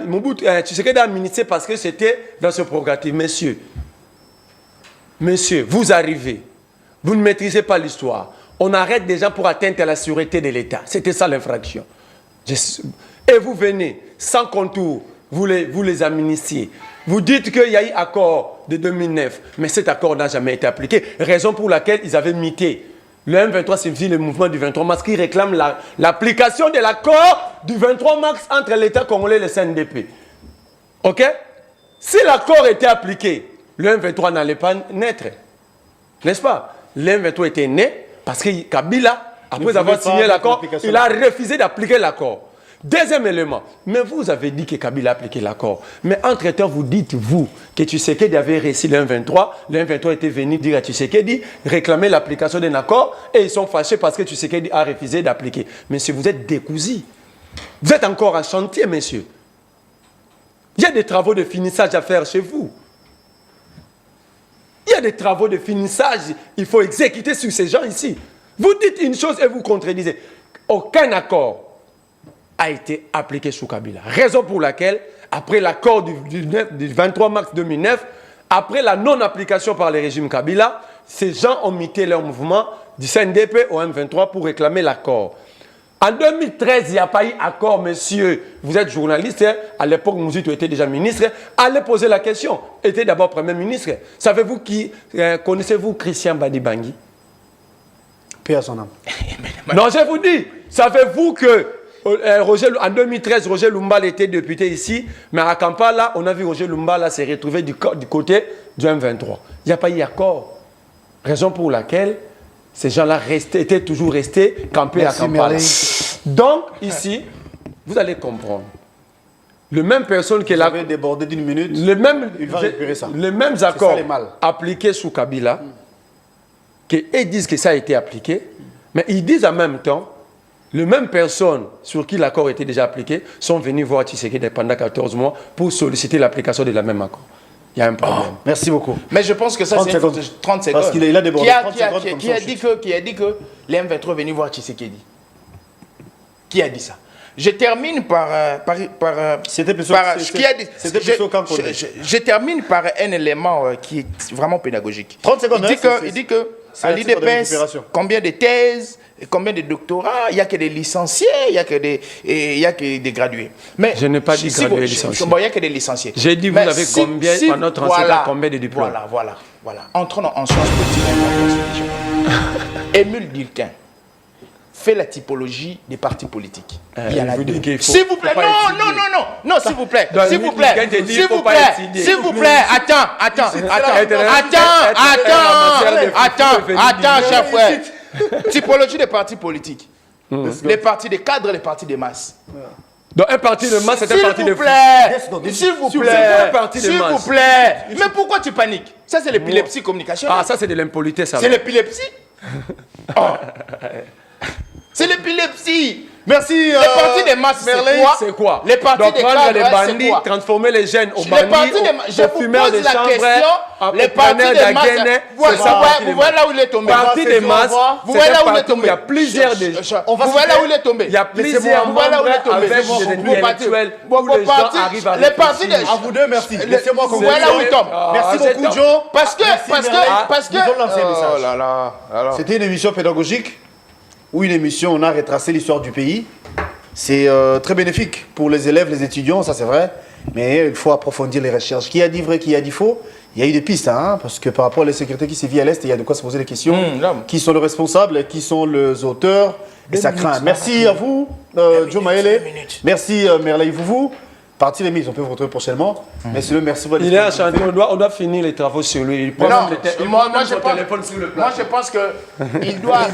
Tshisekedi a ministré parce que c'était dans ce programme. Messieurs, vous arrivez, vous ne maîtrisez pas l'histoire. On arrête des gens pour atteindre à la sûreté de l'État. C'était ça l'infraction. Et vous venez, sans contour, vous les amnistiez. Vous dites qu'il y a eu accord de 2009, mais cet accord n'a jamais été appliqué. Raison pour laquelle ils avaient mité. Le M23 signifie le mouvement du 23 mars qui réclame l'application de l'accord du 23 mars entre l'État congolais et le CNDP. Ok? Si l'accord était appliqué, le M23 n'allait pas naître. N'est-ce pas? Le M23 était né parce que Kabila, après avoir signé l'accord, il a refusé d'appliquer l'accord. Deuxième élément, mais vous avez dit que Kabila a appliqué l'accord. Mais entre-temps, vous dites, vous, que Tshisekedi avait réussi le M23. Le M23 était venu dire à Tshisekedi, réclamer l'application d'un accord, et ils sont fâchés parce que Tshisekedi a refusé d'appliquer. Messieurs, vous êtes décousus. Vous êtes encore en chantier, messieurs. Il y a des travaux de finissage à faire chez vous. Il y a des travaux de finissage, il faut exécuter sur ces gens ici. Vous dites une chose et vous contredisez. Aucun accord a été appliqué sous Kabila. Raison pour laquelle, après l'accord du 23 mars 2009, après la non-application par le régime Kabila, ces gens ont mité leur mouvement du CNDP au M23 pour réclamer l'accord. En 2013, il n'y a pas eu accord, monsieur. Vous êtes journaliste, hein? À l'époque, Mouzito était déjà ministre. Allez poser la question. Était d'abord Premier ministre. Savez-vous qui, connaissez-vous Christian Badibangui? Paix à son âme. Non, je vous dis, savez-vous que en 2013, Roger Lumbala était député ici, mais à Kampala, on a vu Roger Lumbala se retrouver du côté du M23. Il n'y a pas eu accord. Raison pour laquelle Ces gens-là étaient toujours restés campés à Kampala. Donc, ici, vous allez comprendre. Les mêmes personnes qui avaient débordé d'une minute, il va récupérer ça. Les mêmes accords appliqués sous Kabila, ils disent que ça a été appliqué, mais ils disent en même temps, les mêmes personnes sur qui l'accord était déjà appliqué sont venues voir Tshisekedi pendant 14 mois pour solliciter l'application de la même accord. Il y a un problème. Merci beaucoup. Mais je pense que ça, c'est 30 secondes. Parce qu'il a débordé 30 secondes. Qui a dit que les M23 est venu voir Tshisekedi? Qui a dit ça? Je termine par je termine par un élément qui est vraiment pédagogique. 30 secondes. Il dit que à l'IDPS, combien de thèses, combien de doctorats, il n'y a que des licenciés, il n'y a que des gradués. Mais je n'ai pas dit gradués et licenciés. Bon, il n'y a que des licenciés. J'ai dit, vous avez combien, pendant 37 ans, combien de diplômes? Voilà. Entrons en sciences politiques et en constitution. Émile Durkheim fait la typologie des partis politiques. Il y en a deux. S'il vous plaît, non, s'il vous plaît, attends, cher frère. Typologie des partis politiques. Les partis des cadres, les partis des masses. Donc un parti de masse, c'est un parti de... S'il vous plaît. Mais pourquoi tu paniques? Ça, c'est l'épilepsie communicationnelle. Ah, ça, c'est de l'impolitesse. C'est l'épilepsie. C'est l'épilepsie. Merci. Les partis des masses, c'est quoi? Les partis des cadres, les bandits, transformer les jeunes au bandits, aux fumeurs de chambre, les partis des masses. Vous voyez là où il est tombé. Parti des masses, vous voyez là où il est tombé. Il y a plusieurs... Vous voyez là où il est tombé. Il y a plusieurs membres avec des intellectuels où les gens arrivent à... Les partis des... À vous deux, merci. Laissez-moi conclure. Vous voyez là où il tombe. Merci beaucoup, Joe. Parce que... C'était une émission pédagogique ou une émission, on a retracé l'histoire du pays. C'est très bénéfique pour les élèves, les étudiants, ça c'est vrai. Mais il faut approfondir les recherches. Qui a dit vrai, qui a dit faux? Il y a eu des pistes, hein, parce que par rapport à l'insécurité qui sévit à l'Est, il y a de quoi se poser des questions. Qui sont les responsables, qui sont les auteurs? Et ça craint. Merci à vous, Joe Mayele. Merci, Merley Vouvou. Parti les mises, on peut vous retrouver prochainement. Mais sinon, merci beaucoup. Il est enchanté, on doit finir les travaux sur lui. Moi, je pense qu'il doit